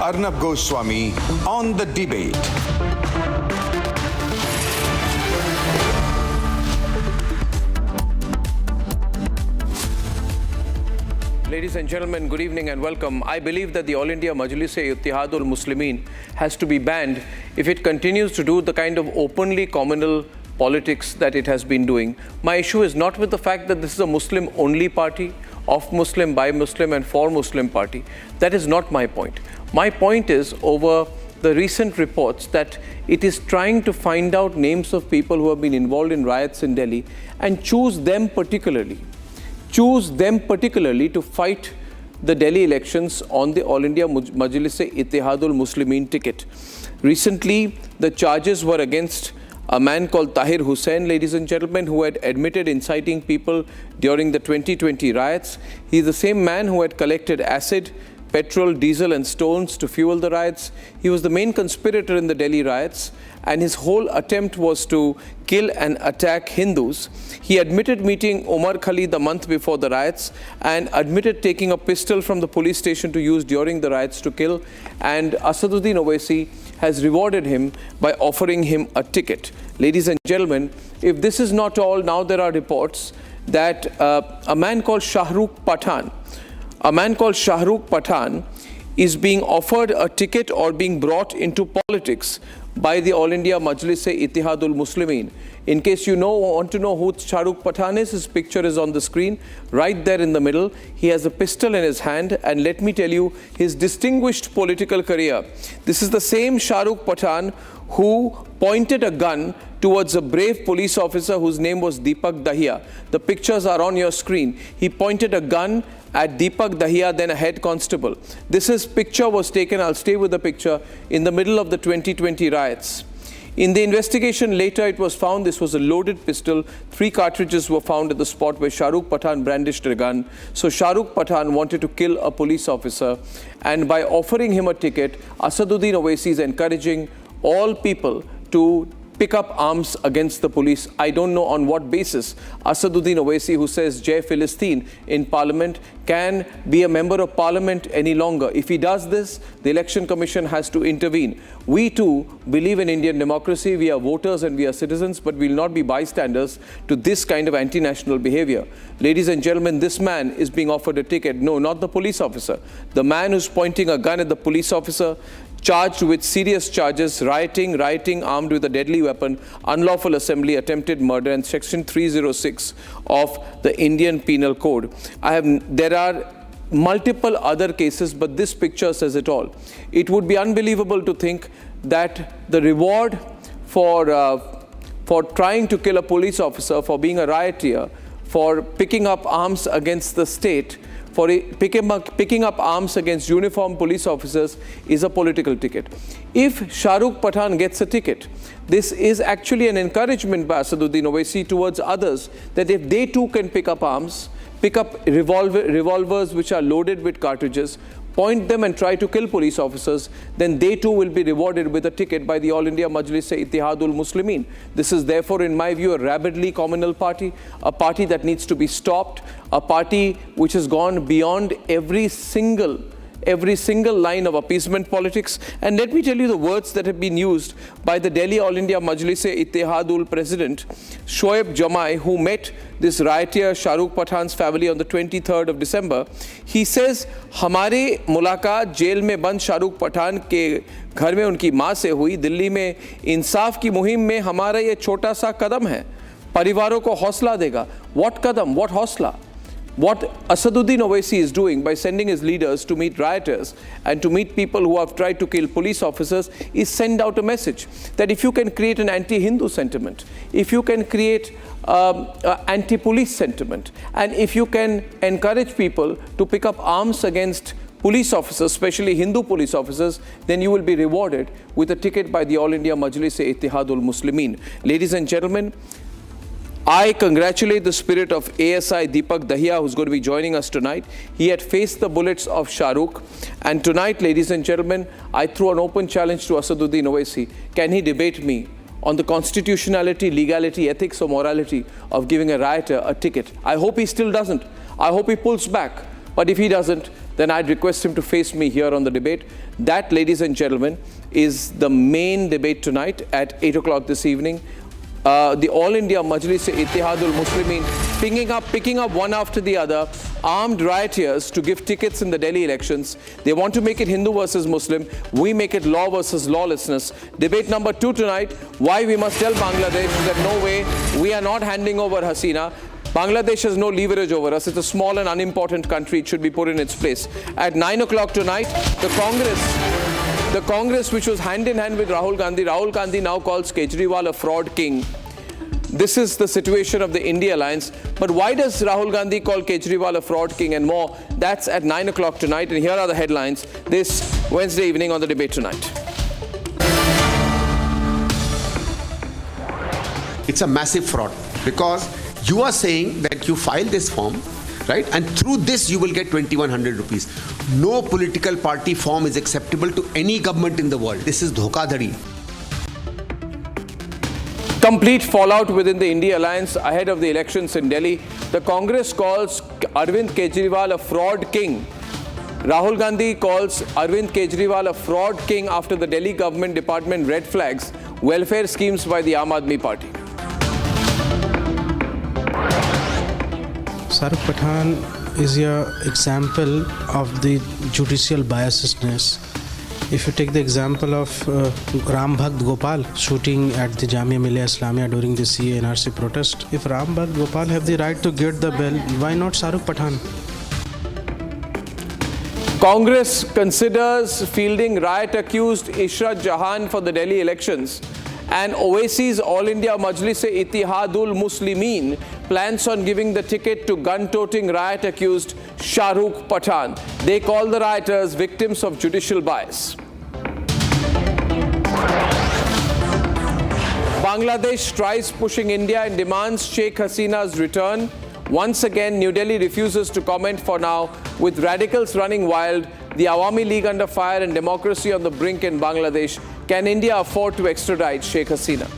Arnab Goswami on the debate. Ladies and gentlemen, good evening and welcome. I believe that the All India Majlis-e-Ittehadul Muslimeen has to be banned if it continues to do the kind of openly communal politics that it has been doing. My issue is not with the fact that this is a Muslim-only party, of Muslim, by Muslim and for Muslim party. That is not my point. My point is over the recent reports that it is trying to find out names of people who have been involved in riots in Delhi and choose them particularly to fight the Delhi elections on the All India Majlis-e-Ittehadul Muslimeen ticket. Recently, the charges were against a man called Tahir Hussain, ladies and gentlemen, who had admitted inciting people during the 2020 riots. He is the same man who had collected acid, petrol, diesel and stones to fuel the riots. He was the main conspirator in the Delhi riots, and his whole attempt was to kill and attack Hindus. He admitted meeting Omar Khalid the month before the riots and admitted taking a pistol from the police station to use during the riots to kill. And Asaduddin Owaisi has rewarded him by offering him a ticket. Ladies and gentlemen, if this is not all, now there are reports that a man called Shahrukh Pathan is being offered a ticket or being brought into politics by the All India Majlis-e-Ittehadul Muslimeen. In case you want to know who Shahrukh Pathan is, his picture is on the screen, right there in the middle. He has a pistol in his hand, and let me tell you his distinguished political career. This is the same Shahrukh Pathan who pointed a gun towards a brave police officer whose name was Deepak Dahiya. The pictures are on your screen. He pointed a gun at Deepak Dahiya, then a head constable. This picture was taken, I'll stay with the picture, in the middle of the 2020 riots. In the investigation later, it was found this was a loaded pistol. 3 cartridges were found at the spot where Shahrukh Pathan brandished a gun. So Shahrukh Pathan wanted to kill a police officer, and by offering him a ticket, Asaduddin Owaisi is encouraging all people to pick up arms against the police. I don't know on what basis Asaduddin Owaisi, who says Jai Philistine in Parliament, can be a member of Parliament any longer. If he does this, the Election Commission has to intervene. We too believe in Indian democracy. We are voters and we are citizens, but we will not be bystanders to this kind of anti-national behavior. Ladies and gentlemen, this man is being offered a ticket. No, not the police officer. The man who's pointing a gun at the police officer, charged with serious charges, rioting armed with a deadly weapon, unlawful assembly, attempted murder, and Section 306 of the Indian Penal Code. There are multiple other cases, but this picture says it all. It would be unbelievable to think that the reward for trying to kill a police officer, for being a rioter, for picking up arms against the state, for picking up arms against uniformed police officers is a political ticket. If Shahrukh Pathan gets a ticket, this is actually an encouragement by Asaduddin Owaisi towards others that if they too can pick up arms, pick up revolvers which are loaded with cartridges, point them and try to kill police officers, then they too will be rewarded with a ticket by the All India Majlis-e-Ittehadul Muslimeen. This is therefore, in my view, a rabidly communal party, a party that needs to be stopped, a party which has gone beyond every single line of appeasement politics. And let me tell you the words that have been used by the Delhi All India Majlis-e-Ittehadul President, Shoaib Jamei, who met this rioter Shahrukh Pathan's family on the 23rd of December. He says, हमारे मुलाकात jail में बंद शाहरुख पठान के घर में उनकी माँ से हुई. दिल्ली में इंसाफ की मुहिम में हमारा ये छोटा सा कदम है, परिवारों को हौसला देगा. What Kadam? What हौसला? What Asaduddin Owaisi is doing by sending his leaders to meet rioters and to meet people who have tried to kill police officers is send out a message that if you can create an anti-Hindu sentiment, if you can create anti-police sentiment, and if you can encourage people to pick up arms against police officers, especially Hindu police officers, then you will be rewarded with a ticket by the All India Majlis-e-Ittehadul Muslimeen. Ladies and gentlemen, I congratulate the spirit of ASI Deepak Dahiya, who's going to be joining us tonight. He had faced the bullets of Shahrukh. And tonight, ladies and gentlemen, I threw an open challenge to Asaduddin Owaisi. Can he debate me on the constitutionality, legality, ethics or morality of giving a rioter a ticket? I hope he still doesn't. I hope he pulls back. But if he doesn't, then I'd request him to face me here on the debate. That, ladies and gentlemen, is the main debate tonight at 8 o'clock this evening. The All India Majlis-e-Ittehadul Muslimeen picking up one after the other armed rioters to give tickets in the Delhi elections. They want to make it Hindu versus Muslim. We make it law versus lawlessness. Debate number 2 tonight, why we must tell Bangladesh that no way, we are not handing over Hasina. Bangladesh has no leverage over us. It's a small and unimportant country. It should be put in its place. At 9 o'clock tonight, the Congress which was hand in hand with Rahul Gandhi now calls Kejriwal a fraud king. This is the situation of the India Alliance. But why does Rahul Gandhi call Kejriwal a fraud king and more? That's at 9 o'clock tonight. And here are the headlines this Wednesday evening on the debate tonight. It's a massive fraud because you are saying that you file this form, right? And through this you will get 2100 rupees. No political party form is acceptable to any government in the world. This is dhokadhari. Complete fallout within the India Alliance ahead of the elections in Delhi. The Congress calls Arvind Kejriwal a fraud king. Rahul Gandhi calls Arvind Kejriwal a fraud king after the Delhi government department red flags welfare schemes by the Aam Aadmi Party. Shahrukh Pathan is an example of the judicial biasness. If you take the example of Ram Bhakt Gopal shooting at the Jamia Millia Islamia during the CA NRC protest, if Ram Bhakt Gopal have the right to get the bail, why not Shahrukh Pathan? Congress considers fielding riot accused Ishrat Jahan for the Delhi elections. And Owaisi's All India Majlis-e-Ittehadul Muslimeen plans on giving the ticket to gun-toting riot accused Shahrukh Pathan. They call the rioters victims of judicial bias. Bangladesh tries pushing India and demands Sheikh Hasina's return. Once again, New Delhi refuses to comment for now. With radicals running wild, the Awami League under fire and democracy on the brink in Bangladesh, can India afford to extradite Sheikh Hasina?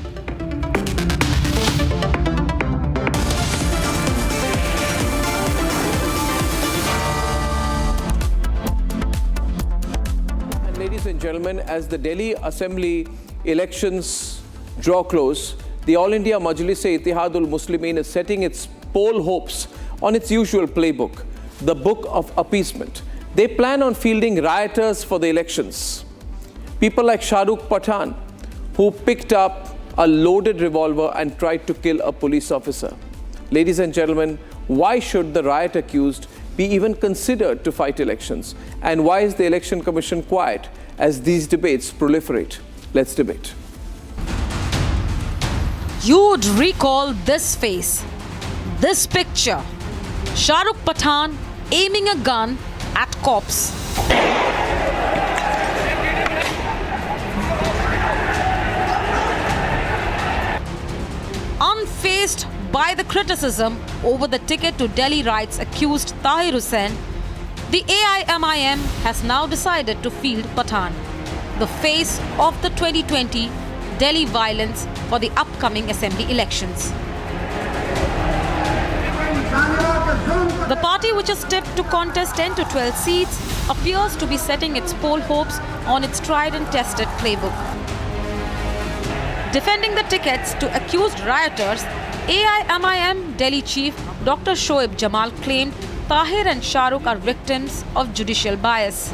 And ladies and gentlemen, as the Delhi Assembly elections draw close, the All India Majlis-e-Ittehadul Muslimeen is setting its poll hopes on its usual playbook, the Book of Appeasement. They plan on fielding rioters for the elections. People like Shahrukh Pathan, who picked up a loaded revolver and tried to kill a police officer. Ladies and gentlemen, why should the riot accused be even considered to fight elections? And why is the Election Commission quiet as these debates proliferate? Let's debate. You would recall this face, this picture. Shahrukh Pathan aiming a gun at cops. Unfazed by the criticism over the ticket to Delhi riots accused Tahir Hussain, the AIMIM has now decided to field Pathan, the face of the 2020 Delhi violence for the upcoming assembly elections. The party, which is tipped to contest 10 to 12 seats, appears to be setting its poll hopes on its tried and tested playbook. Defending the tickets to accused rioters, AIMIM Delhi chief Dr. Shoaib Jamei claimed Tahir and Shahrukh are victims of judicial bias.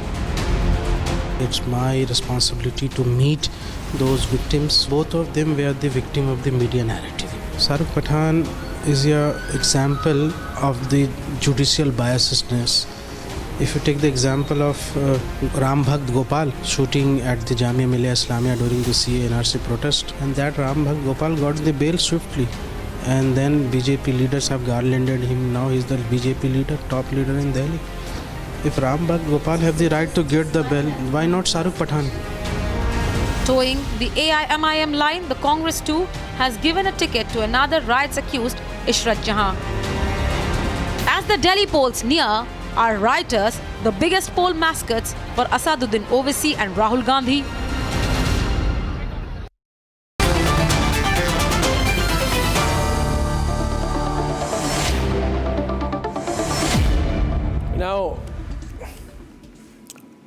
It's my responsibility to meet those victims. Both of them were the victim of the media narrative. Shahrukh Pathan is an example of the judicial biasness. If you take the example of Ram Bhakt Gopal shooting at the Jamia Millia Islamia during the CA NRC protest, and that Ram Bhakt Gopal got the bail swiftly. And then BJP leaders have garlanded him. Now he's the BJP leader, top leader in Delhi. If Ram Bhakt Gopal have the right to get the bail, why not Shahrukh Pathan? Towing the AIMIM line, the Congress too has given a ticket to another riots accused, Ishrat Jahan. As the Delhi polls near, are Rioters the biggest poll mascots for Asaduddin Owaisi and Rahul Gandhi? Now,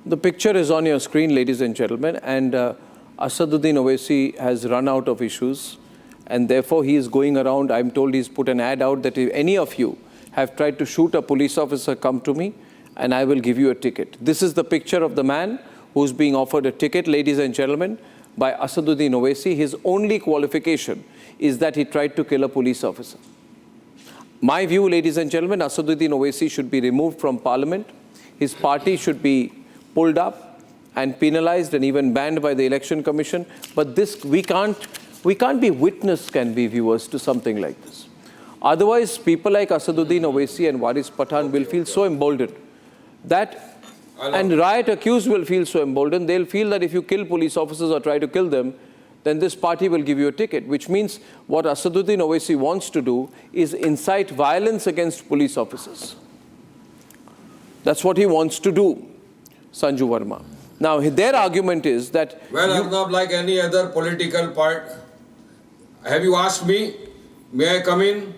the picture is on your screen, ladies and gentlemen, and Asaduddin Owaisi has run out of issues, and therefore he is going around. I'm told he's put an ad out that if any of you have tried to shoot a police officer, come to me and I will give you a ticket. This is the picture of the man who's being offered a ticket, ladies and gentlemen, by Asaduddin Owaisi. His only qualification is that he tried to kill a police officer. My view, ladies and gentlemen, Asaduddin Owaisi should be removed from parliament. His party should be pulled up and penalized and even banned by the Election Commission. But this, we can't be witness, can be viewers, to something like this. Otherwise, people like Asaduddin Owaisi and Waris Pathan will feel so emboldened that, and riot accused will feel so emboldened, they'll feel that if you kill police officers or try to kill them, then this party will give you a ticket, which means what Asaduddin Owaisi wants to do is incite violence against police officers. That's what he wants to do, Sanju Verma. Now, their argument is that... Well, Arnab, like any other political part, have you asked me, may I come in?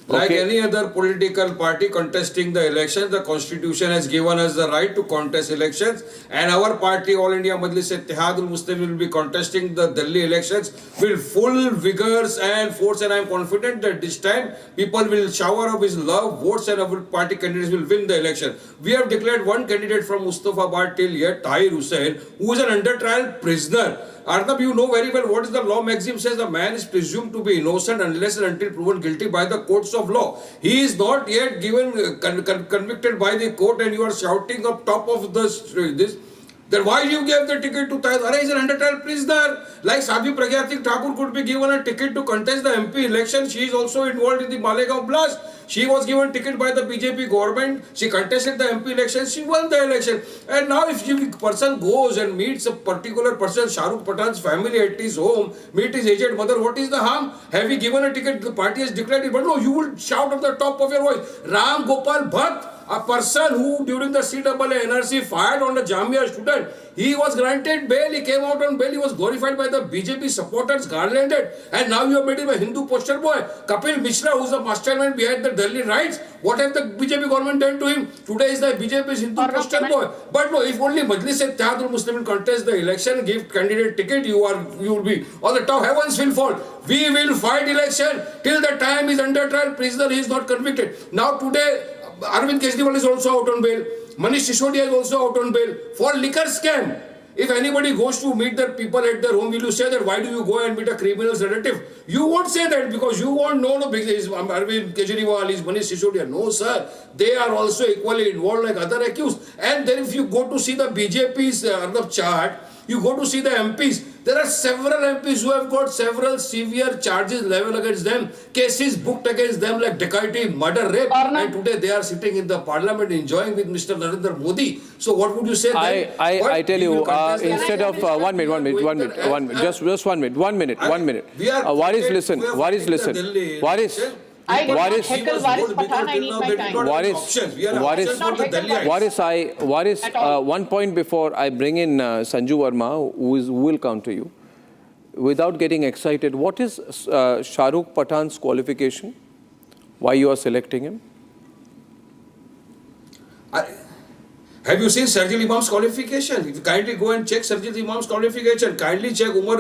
Like any other political party contesting the elections, the constitution has given us the right to contest elections, and our party, All India Majlis-e-Ittehadul Muslimeen, will be contesting the Delhi elections with full vigors and force, and I am confident that this time people will shower of his love, votes, and our party candidates will win the election. We have declared one candidate from Mustafabad till yet, Tahir Hussain, who is an under trial prisoner. Arnab, you know very well what is the law maxim says: a man is presumed to be innocent unless and until proven guilty by the courts of law. He is not yet given convicted by the court, and you are shouting up top of this. Then why you gave the ticket to Tahir? He is an under trial prisoner. Like Sadhvi Pragya Singh Thakur could be given a ticket to contest the MP election. She is also involved in the Malegaon blast. She was given ticket by the BJP government. She contested the MP election. She won the election. And now if a person goes and meets a particular person, Shahrukh Pathan's family at his home, meet his aged mother, what is the harm? Have you given a ticket? The party has declared it. But no, you will shout at the top of your voice. Ram Gopal Bhatt, a person who during the CAA NRC fired on the Jamia student, he was granted bail, he came out on bail, he was glorified by the BJP supporters, garlanded, and now you have made him a Hindu poster boy. Kapil Mishra, who is the mastermind behind the Delhi riots, what has the BJP government done to him? Today is the BJP's Hindu poster boy. But no, if only Majlis-e-Ittehadul Muslimeen contest the election, give candidate ticket, you will be on the top, heavens will fall. We will fight election till the time he is under trial prisoner, he is not convicted. Now today, Arvind Kejriwal is also out on bail. Manish Sisodia is also out on bail for liquor scam. If anybody goes to meet the people at their home, will you say that why do you go and meet a criminal's relative? You won't say that because you won't know is Arvind Kejriwal, is Manish Sisodia. No, sir. They are also equally involved like other accused. And then if you go to see the BJP's chart, you go to see the MPs. There are several MPs who have got several severe charges leveled against them, cases booked against them like dacoity, murder, rape, and today they are sitting in the parliament enjoying with Mr. Narendra Modi. So what would you say then? I tell you, instead of one minute, just 1 minute, Waris, listen. Waris, I did not heckle Waris Pathan, I need my time. Waris, one point before I bring in Sanju Verma, who will counter you. Without getting excited, what is Shahrukh Pathan's qualification? Why you are selecting him? Have you seen Sergil Imam's qualification? If you kindly go and check Sergil Imam's qualification, kindly check Umar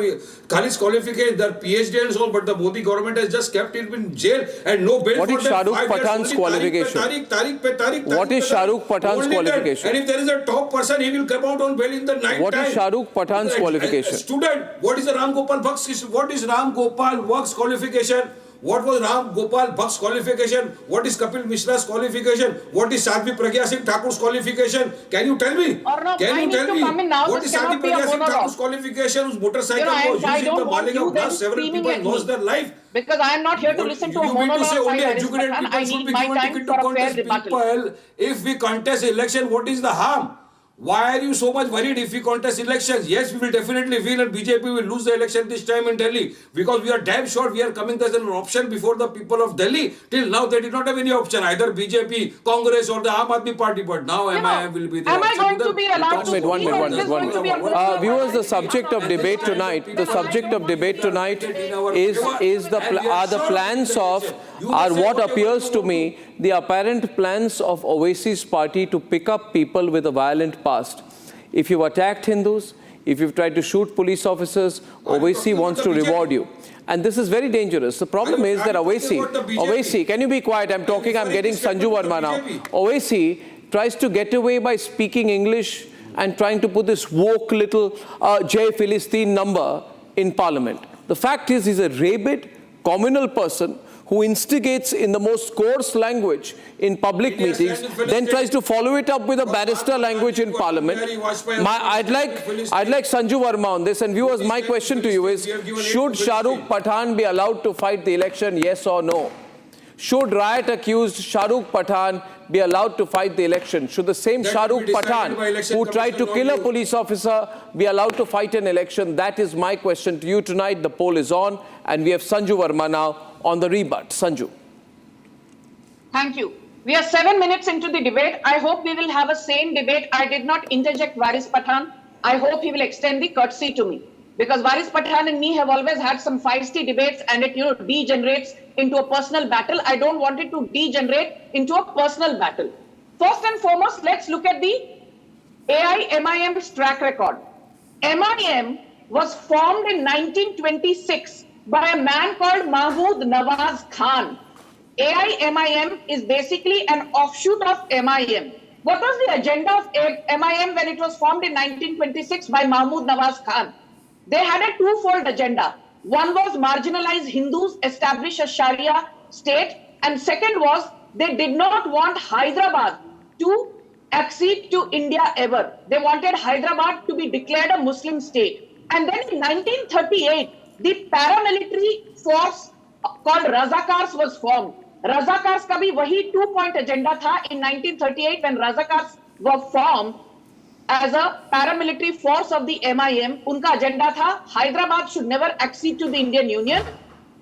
Khalid's qualification, their PhD and so on, but the Modi government has just kept him in jail and no bail for them. What is Shahrukh Pathan's qualification? What is Shahrukh Pathan's qualification? And if there is a top person, he will come out on bail in the night time. What is Shahrukh Pathan's qualification? Student, what is the Ram Gopal Bhatt's qualification? What was Ram Gopal Bhatt's qualification? What is Kapil Mishra's qualification? What is Sadhvi Pragya Singh Thakur's qualification? Can you tell me? Can you tell me? What is Sadhvi Pragya Singh Thakur's qualification? Whose motorcycle was used in the Malegaon blast? Several people lost their life. Because I am not here to listen to a monologue. Only educated people should be given ticket to contest people. If we contest election, what is the harm? Why are you so much worried if we contest elections? Yes, we will definitely feel that BJP will lose the election this time in Delhi because we are damn sure we are coming as an option before the people of Delhi. Till now, they did not have any option, either BJP, Congress or the Aam Aadmi Party. But now MIM will be the am I option. going to be allowed to One speak, or is this going to be a Viewers, the subject of debate tonight, are what appears to me the apparent plans of Owaisi's party to pick up people with a violent past. If you've attacked Hindus, if you've tried to shoot police officers, wants to reward you. And this is very dangerous. The problem is that Owaisi, can you be quiet? I'm talking, I'm getting Sanju Verma now. Owaisi tries to get away by speaking English and trying to put this woke little Jai Philistine number in parliament. The fact is, he's a rabid, communal person who instigates in the most coarse language in public meetings, then tries to follow it up with a barrister language in parliament. I'd like Sanju Verma on this. And viewers, my question to you is, should Shahrukh Pathan be allowed to fight the election, yes or no? Should riot accused Shahrukh Pathan be allowed to fight the election? Should the same Shahrukh Pathan who tried to kill a police officer be allowed to fight an election? That is my question to you tonight. The poll is on, and we have Sanju Verma now on the rebut. Sanju. Thank you. We are 7 minutes into the debate. I hope we will have a sane debate. I did not interject Varis Pathan. I hope he will extend the courtesy to me. Because Varis Pathan and me have always had some feisty debates, and it degenerates into a personal battle. I don't want it to degenerate into a personal battle. First and foremost, let's look at the AIMIM's track record. MIM was formed in 1926 by a man called Mahmood Nawaz Khan. AIMIM is basically an offshoot of MIM. What was the agenda of MIM when it was formed in 1926 by Mahmood Nawaz Khan? They had a twofold agenda. One was marginalize Hindus, establish a Sharia state, and second was they did not want Hyderabad to accede to India ever. They wanted Hyderabad to be declared a Muslim state. And then in 1938, the paramilitary force called Razakars was formed. Razakars ka bhi wahi 2-point agenda tha in 1938 when Razakars were formed as a paramilitary force of the MIM. Unka agenda tha Hyderabad should never accede to the Indian Union.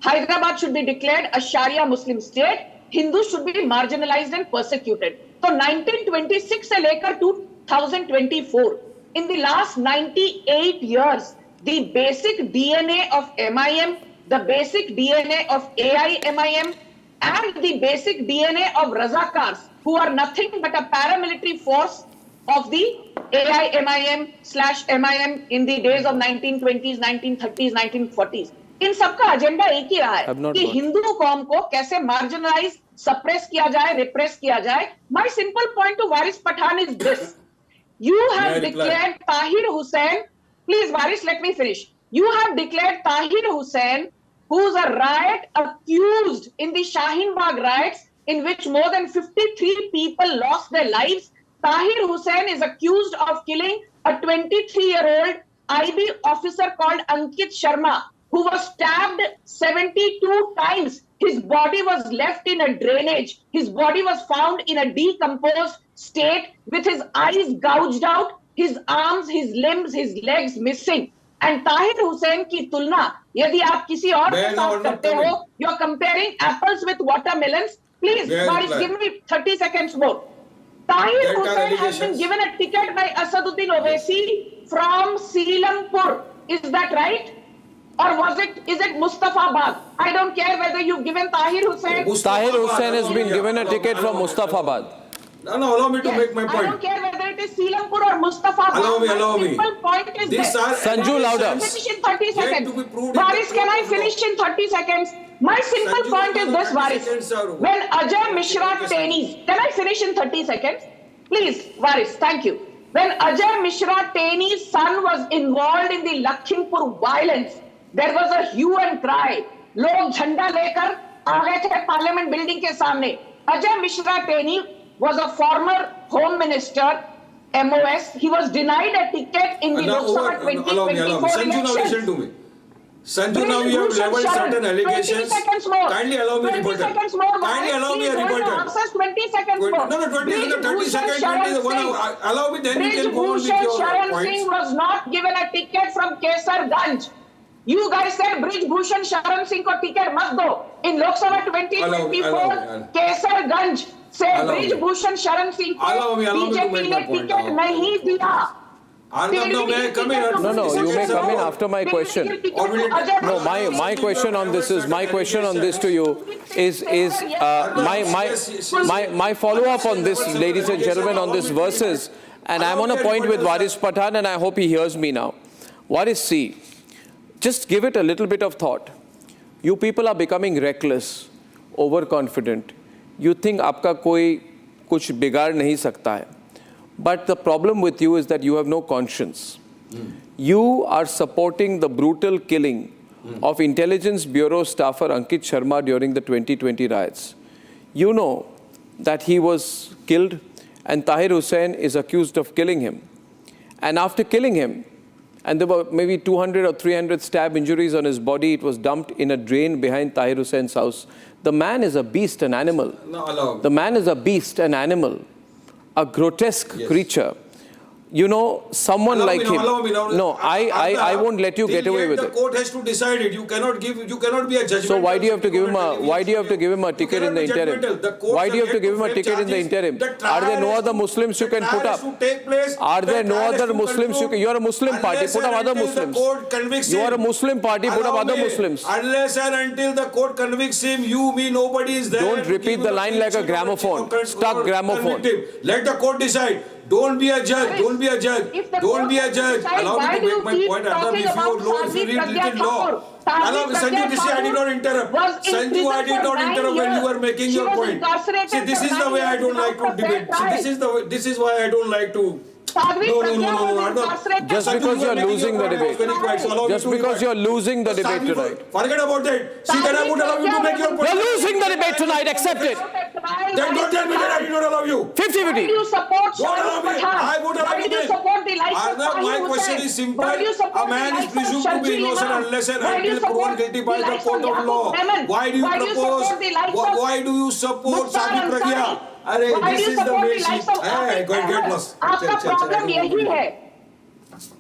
Hyderabad should be declared a Sharia Muslim state. Hindus should be marginalized and persecuted. So 1926 se lekar 2024, in the last 98 years, the basic DNA of MIM, the basic DNA of AIMIM, and the basic DNA of Razakars, who are nothing but a paramilitary force of the AIMIM/MIM in the days of 1920s, 1930s, 1940s. इन सबका agenda एक ही रहा है कि हिंदू कौम को कैसे marginalise, suppress किया जाए, रिप्रेस किया जाए. My simple point to Varis Pathan is this: you have declared Tahir Hussain. Please, Varis, let me finish. You have declared Tahir Hussain, who's a riot accused in the Shaheen Bagh riots, in which more than 53 people lost their lives. Tahir Hussain is accused of killing a 23-year-old IB officer called Ankit Sharma, who was stabbed 72 times. His body was left in a drainage. His body was found in a decomposed state with his eyes gouged out, his arms, his limbs, his legs missing. And Tahir Hussain ki tulna, yadi aap kisi aur ke saath karte ho, you're comparing apples with watermelons. Please, Varis, give me 30 seconds more. Tahir Hussain has been given a ticket by Asaduddin Owaisi from Seelampur. Is that right? Or is it Mustafabad? I don't care whether you've given Tahir Hussain. Tahir Hussain has been given a ticket from Mustafabad. No, allow me to make my point. I don't care whether it is Seelampur or Mustafabad. Allow me. My simple point is this. Sanju, louder. Finish in 30 seconds. Varis, can I finish in 30 seconds? My simple point is this, Varis. When Ajay Mishra Teni's, can I finish in 30 seconds? Please, Varis, thank you. When Ajay Mishra Teni's son was involved in the Lakhimpur violence, there was a hue and cry. Log झंडा लेकर आ गए थे parliament building के सामने. Ajay Mishra Teni was a former home minister, MOS. He was denied a ticket in the Lok Sabha 2024 Sanju, now listen elections. to me. Sanju, now you have leveled certain allegations. 20 seconds more. Kindly allow me 20 rebuttal. seconds more. Kindly allow me a Please hold your rebuttal. answers 20 seconds more. No, 20 seconds, 30 seconds, 20, allow me, then you can go on with Brijbhushan your Sharan points. Singh was not given a ticket from Kesarganj. You guys said Brijbhushan Sharan Singh ko ticket mat do. In Lok Sabha 2024, allow. Kesarganj से Allow me. Brijbhushan Sharan Singh Allow me to BJP make ने my point. Ticket नहीं दिया. Arnab, now may I come in? No, you may come in after my question. No, my question on this is, my question on this to you is my follow-up on this, ladies and gentlemen, on this verses, and I'm on a point with Waris Pathan, and I hope he hears me now. Waris, see, just give it a little bit of thought. You people are becoming reckless, overconfident. You think आपका कोई कुछ बिगाड़ नहीं सकता है. But the problem with you is that you have no conscience. You are supporting the brutal killing of Intelligence Bureau staffer Ankit Sharma during the 2020 riots. You know that he was killed and Tahir Hussain is accused of killing him. And after killing him, and there were maybe 200 or 300 stab injuries on his body, it was dumped in a drain behind Tahir Hussein's house. The man is a beast, an animal. No, allow. The man is a beast, an animal. A grotesque creature. You know, someone like him. No, I won't let you get away with it. The court has to decide it. You cannot be a judgment. So why do you have to give him a ticket in the interim? Why do you have to give him a ticket in the interim? Are there no other Muslims you can put up? Are there no other Muslims you can? You are a Muslim party, put up other Muslims. You are a Muslim party, put up other Muslims. Unless and until the court convicts him, you, me, nobody is there. Don't repeat the line like a gramophone, stuck gramophone. Let the court decide. Don't be a judge. Don't be a judge. Don't be a judge. Allow me to make my point. If you read little law. Allow me, Sanju, this I did not interrupt. Sanju, I did not interrupt when you were making your point. See, this is the way I don't like to debate. See, this is why I don't like to. No. Just because you are losing the debate. Just because you are losing the debate tonight. Forget about that. See, that I would allow you to make your point. You are losing the debate tonight. Accept it. Then don't tell me that I did not allow you. 50-50. You support Don't allow me. I would allow you. You support the life of Arnab, my question is simple. A man is presumed to be innocent unless and until proven guilty by the court of law. Why do you propose? Why do you support Sadi Pragya? This is the way she. Hey, go and get lost. आपका problem यही है.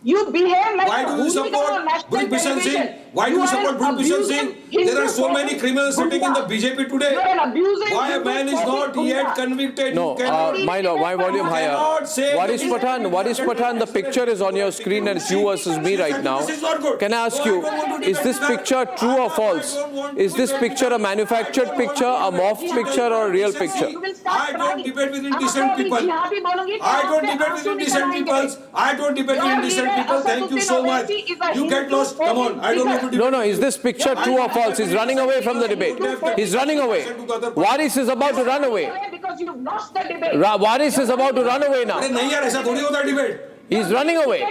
You behave like why do you support Brijbhushan Singh? Why do you support Brijbhushan Singh? There are so many criminals sitting in the BJP today. Why a man is not yet convicted? No, my lord, my volume higher. Waris Pathan, the picture is on your screen and it's you versus me right now. Can I ask you, is this picture true or false? Is this picture a manufactured picture, a morphed picture or a real picture? I don't debate with indecent people. I don't debate with indecent people. I don't debate with indecent people. Thank you so much. You get lost. Come on. I don't want to debate. No, is this picture true or false? He's running away from the debate. He's running away. Waris is about to run away. Because you've lost the debate. Waris is about to run away now. नहीं यार ऐसा थोड़ी होता है debate. He's running away.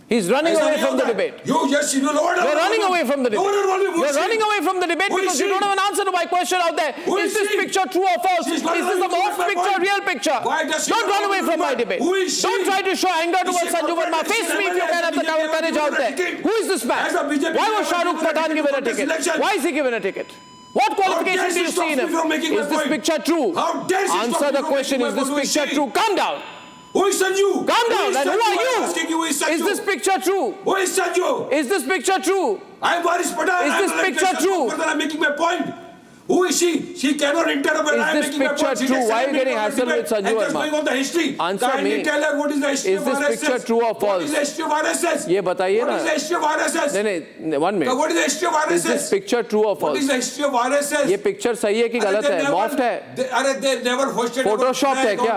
He's running away from the debate. You're running away from the debate. You're running away from the debate because you don't have an answer to my question out there. Is this picture true or false? Is this a morphed picture, real picture? Don't run away from my debate. Don't try to show anger towards Sanju Verma. Face me if you can have the courage out there. Who is this man? Why was Shahrukh Pathan given a ticket? Why is he given a ticket? What qualifications do you see in him? Is this picture true? Answer the question. Is this picture true? Calm down. Who is Sanju? Calm down. And who are you? Asking you, is this picture true? Who is Sanju? Is this picture true? I am Waris Pathan. Is this picture true? I'm making my point. Who is she? She cannot interrupt. Is this picture true? Why are you getting hassled with Sanju Verma? Going on the history. Answer me. Tell her what is the history of RSS. Is this picture true or false? What is the history of RSS? ये बताइए ना. What is the history of RSS? नहीं, 1 minute. What is the history of RSS? Is this picture true or false? What is the history of RSS? ये picture सही है कि गलत है? Morphed है? They never hosted. Photoshopped है क्या?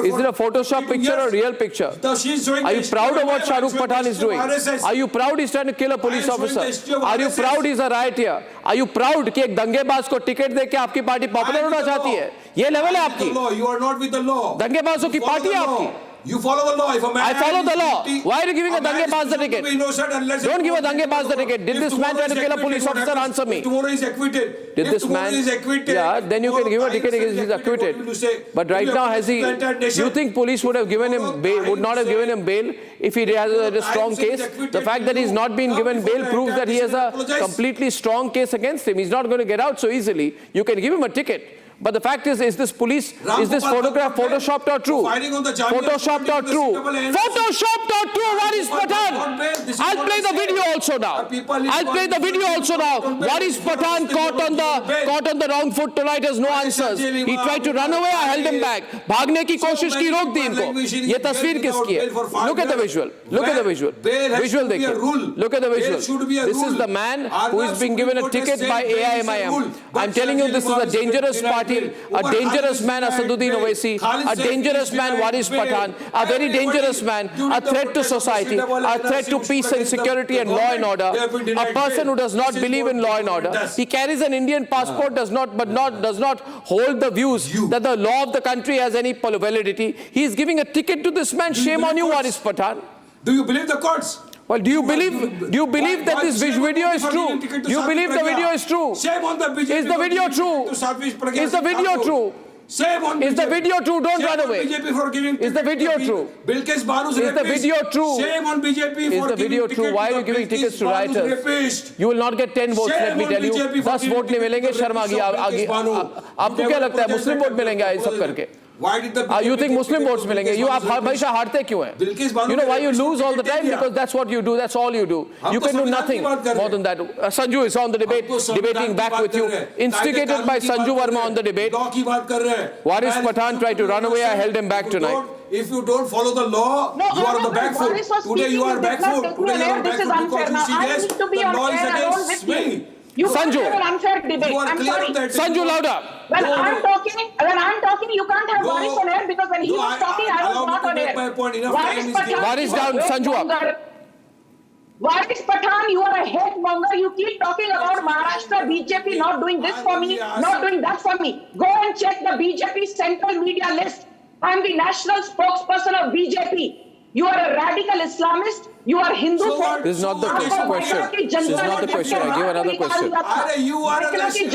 Is it a Photoshop picture or real picture? Are you proud of what Shahrukh Pathan is doing? Are you proud he's trying to kill a police officer? Are you proud he's a rioter? Are you proud कि एक दंगेबाज को ticket दे के आपकी party popular होना चाहती है? ये level है आपकी. You are not with the law. दंगेबाजों की पार्टी है आपकी. You follow the law. If a man I follow the is law. guilty, Why are you giving a man dange is pass the presumed to ticket? be innocent unless Don't give a proven dange pass the guilty. ticket. Did If this man tomorrow try to is kill a acquitted, police what officer? happens? Answer me. If tomorrow is acquitted. Did If this tomorrow man? is acquitted, Yeah, then you can give a ticket because he's what will you acquitted. say? But right Will you now, has he? appoint a nation? You think police would have given him bail? Would not have given him bail if he has a strong case? The fact that he's not been given bail proves that he has a completely strong case against him. He's not going to get out so easily. You can give him a ticket. But the fact is this police, is this photograph photoshopped or true? Photoshopped or true? Photoshopped or true? Waris Pathan? I'll play the video also now. I'll play the video also now. Waris Pathan caught on the wrong foot tonight has no answers. He tried to run away, I held him back. भागने की कोशिश की रोक दी इनको. ये तस्वीर किसकी है? Look at the visual. Look at the visual. Visual देखिए. Look at the visual. This is the man who is being given a ticket by AIMIM. I'm telling you, this is a dangerous party. A dangerous man, Asaduddin Owaisi, a dangerous man, Waris Pathan, a very dangerous man, a threat to society, a threat to peace and security and law and order, a person who does not believe in law and order. He carries an Indian passport, does not hold the views that the law of the country has any validity. He is giving a ticket to this man. Shame on you, Waris Pathan. Do you believe the courts? Well, do you believe that this video is true? Do you believe the video is true? Is the video true? Is the video true? Is the video true? Don't run away. Is the video true? Is the video true? Is the video true? Why are you giving tickets to rioters? You will not get 10 votes, let me tell you. 10 vote नहीं मिलेंगे, शर्म आ गई. आपको क्या लगता है मुस्लिम vote मिलेंगे ये सब करके? You think Muslim votes मिलेंगे? You आप हमेशा हारते क्यों हैं? You know why you lose all the time? Because that's what you do. That's all you do. You can do nothing more than that. Sanju is on the debate, debating back with you. Instigated by Sanju Verma on the debate. Waris Pathan tried to run away. I held him back tonight. If you don't follow the law, you are on the back foot. Today you are back foot. Today you are back foot because you see this. The law is against me. Sanju, unfair debate. I'm sorry. Sanju, louder. When I'm talking, you can't have Waris on air because when he was talking, I was not on air. Waris down, Sanju up. Waris Pathan, you are a hate monger. You keep talking about Maharashtra BJP not doing this for me, not doing that for me. Go and check the BJP central media list. I'm the national spokesperson of BJP. You are a radical Islamist. You are Hindu. This is not the question. This is not the question. I give another question. This is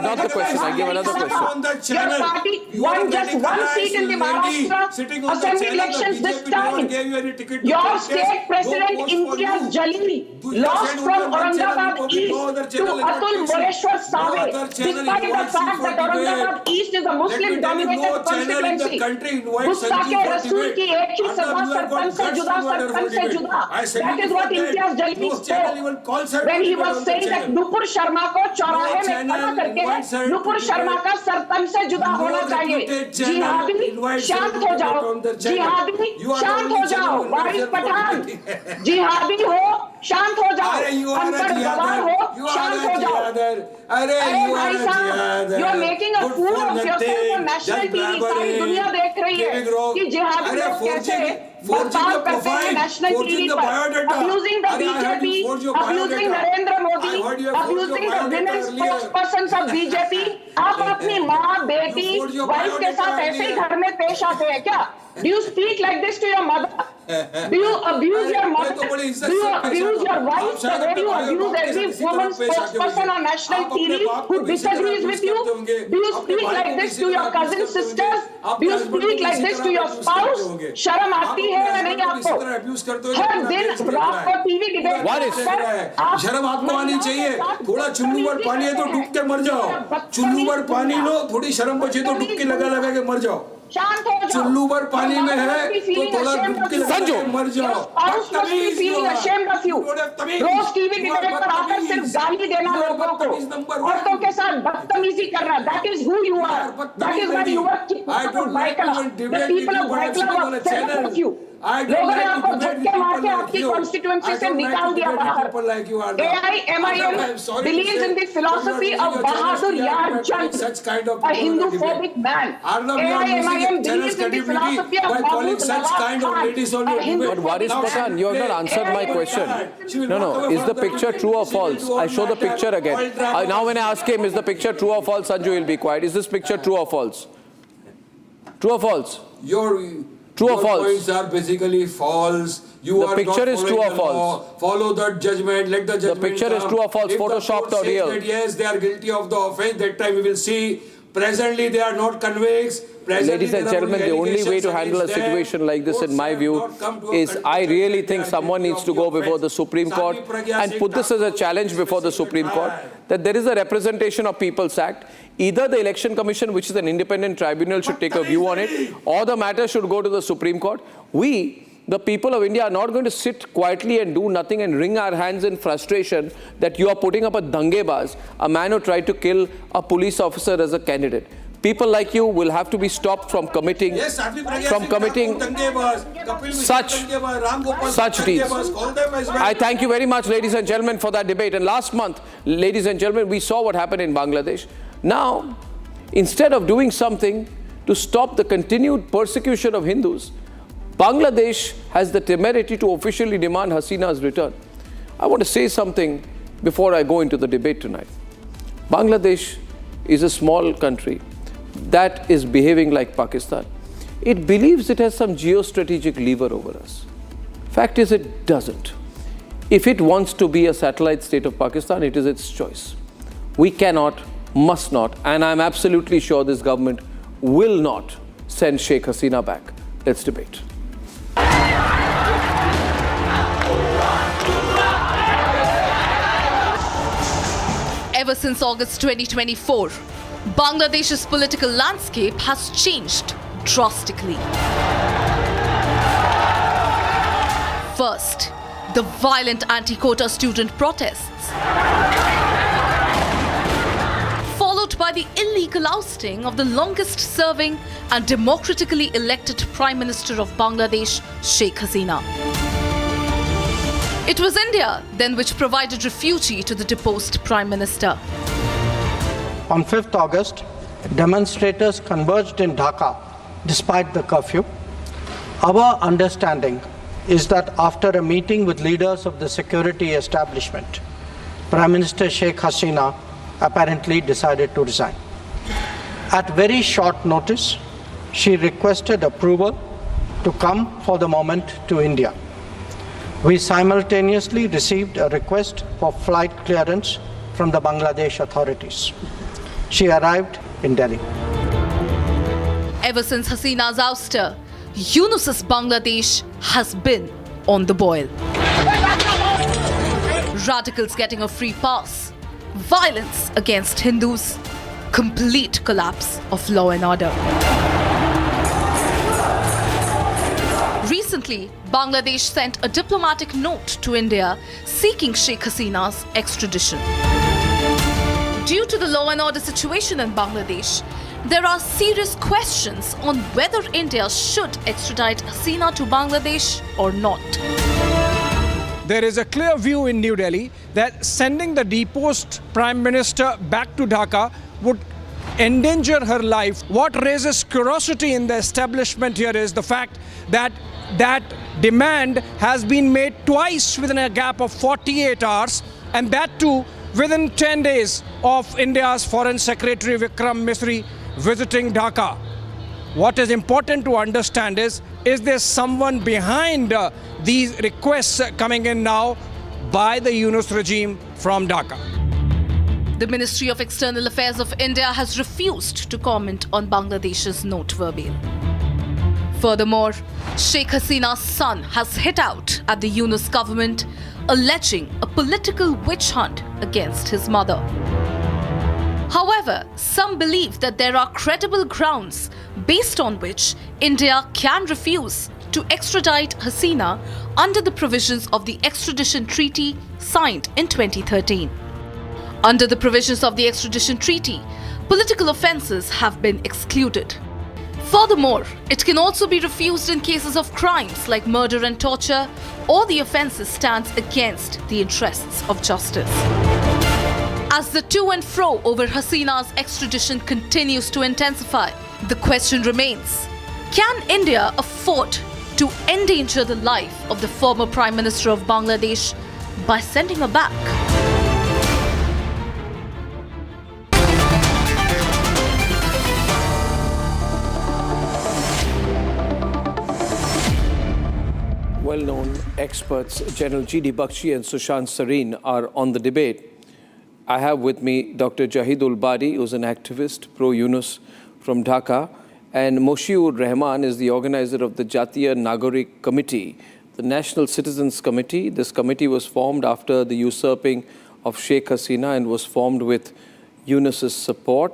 not the question. I give another question. Your party won just one seat in the Maharashtra assembly elections this time. Your state president Imtiaz Jalil lost from Aurangabad East to Atul Moreshwar Save, despite the fact that Aurangabad East is a Muslim-dominated constituency. Gusta ke Rasool ki ek hi sabha sarpanch se juda, sarpanch se juda. That is what Imtiaz Jalil spoke when he was saying that Nupur Sharma ko चौराहे में खड़ा करके नुपुर शर्मा का सरपंच से जुदा होना चाहिए. जिहादी शांत हो जाओ. जिहादी शांत हो जाओ. वारिस पठान जिहादी हो शांत हो जाओ. अनपढ़ गवार हो शांत हो जाओ. अरे भाई साहब, you are making a fool of yourself on national TV. सारी दुनिया देख रही है कि जिहादी लोग कैसे बर्ताव करते हैं national TV पर, abusing the BJP, abusing Narendra Modi, abusing the women spokespersons of BJP. आप अपनी माँ, बेटी, वाइफ के साथ ऐसे ही घर में पेश आते हैं क्या? Do you speak like this to your mother? Do you abuse your mother? Do you abuse your wife the way you abuse every woman spokesperson on national TV who disagrees with you? Do you speak like this to your cousin sisters? Do you speak like this to your spouse? शर्म आती है या नहीं आपको? हर दिन रात को TV debate पर शर्म आपको आनी चाहिए. थोड़ा चुल्लू पर पानी है तो डूब के मर जाओ. चुल्लू पर पानी लो, थोड़ी शर्म बचे तो डुबकी लगा के मर जाओ. चुल्लू पर पानी में है तो थोड़ा डुबकी लगा के मर जाओ. रोज टीवी डिबेट पर आकर सिर्फ गाली देना लोगों को, औरतों के साथ बदतमीजी करना. That is who you are. That is why you are people of Baikala. The people of Baikala were fed up with you. लोगों ने आपको झटके मार के आपकी कॉन्स्टिट्यूएंसी से निकाल दिया बाहर. AIMIM believes in the philosophy of Bahadur Yar Jang, a Hindu-phobic man. AIMIM believes in the philosophy of Mahmood Nawaz Khan, a Hindu. But Waris Pathan, you have not answered my question. No. Is the picture true or false? I show the picture again. Now when I ask him, is the picture true or false, Sanju will be quiet. Is this picture true or false? True or false? True True or Your false? points are basically false. You The are picture not is true following or the law. false? Follow the judgment. Let the judgment picture is come. true or false, If the photoshopped court or says real? that yes, they are guilty of the offence, that time we will see. Presently, they are not convicted. Presently, Ladies and there are gentlemen, the only way to allegations handle a against them. situation like this, in my Courts view, have not come to a is I conclusion really that think they are someone guilty needs of to the go before the offence. Supreme Court Sami Pragya and Singh put this as a Thakur challenge before the Supreme Court, that there is a representation of People's Act. Either the Election Commission, which is an independent tribunal, should take a view on it, or the matter should go to the Supreme Court. We, the people of India, are not going to sit quietly and do nothing and wring our hands in frustration that you are putting up a dangebaz, a man who tried to kill a police officer as a candidate. People like you will have to be stopped from committing such deeds. I thank you very much, ladies and gentlemen, for that debate. And last month, ladies and gentlemen, we saw what happened in Bangladesh. Now, instead of doing something to stop the continued persecution of Hindus, Bangladesh has the temerity to officially demand Hasina's return. I want to say something before I go into the debate tonight. Bangladesh is a small country that is behaving like Pakistan. It believes it has some geostrategic lever over us. Fact is, it doesn't. If it wants to be a satellite state of Pakistan, it is its choice. We cannot, must not, and I'm absolutely sure this government will not send Sheikh Hasina back. Let's debate. Ever since August 2024, Bangladesh's political landscape has changed drastically. First, the violent anti-quota student protests, followed by the illegal ousting of the longest-serving and democratically elected Prime Minister of Bangladesh, Sheikh Hasina. It was India then which provided refuge to the deposed Prime Minister. On 5th August, demonstrators converged in Dhaka despite the curfew. Our understanding is that after a meeting with leaders of the security establishment, Prime Minister Sheikh Hasina apparently decided to resign. At very short notice, she requested approval to come for the moment to India. We simultaneously received a request for flight clearance from the Bangladesh authorities. She arrived in Delhi. Ever since Hasina's ouster, Yunus's Bangladesh has been on the boil. Radicals getting a free pass, violence against Hindus, complete collapse of law and order. Recently, Bangladesh sent a diplomatic note to India seeking Sheikh Hasina's extradition. Due to the law and order situation in Bangladesh, there are serious questions on whether India should extradite Hasina to Bangladesh or not. There is a clear view in New Delhi that sending the deposed Prime Minister back to Dhaka would endanger her life. What raises curiosity in the establishment here is the fact that that demand has been made twice within a gap of 48 hours, and that too within 10 days of India's Foreign Secretary Vikram Misri visiting Dhaka. What is important to understand is there someone behind these requests coming in now by the Yunus regime from Dhaka? The Ministry of External Affairs of India has refused to comment on Bangladesh's note verbal. Furthermore, Sheikh Hasina's son has hit out at the Yunus government, alleging a political witch hunt against his mother. However, some believe that there are credible grounds based on which India can refuse to extradite Hasina under the provisions of the extradition treaty signed in 2013. Under the provisions of the extradition treaty, political offences have been excluded. Furthermore, it can also be refused in cases of crimes like murder and torture, or the offences stands against the interests of justice. As the to and fro over Hasina's extradition continues to intensify, the question remains, can India afford to endanger the life of the former Prime Minister of Bangladesh by sending her back? well-known experts, General G.D. Bakshi and Sushant Sareen, are on the debate. I have with me Dr. Jahidul Bari, who's an activist, pro-Yunus from Dhaka, and Moshiur Rahman is the organizer of the Jatiya Nagorik Committee, the National Citizens Committee. This committee was formed after the usurping of Sheikh Hasina and was formed with Yunus's support.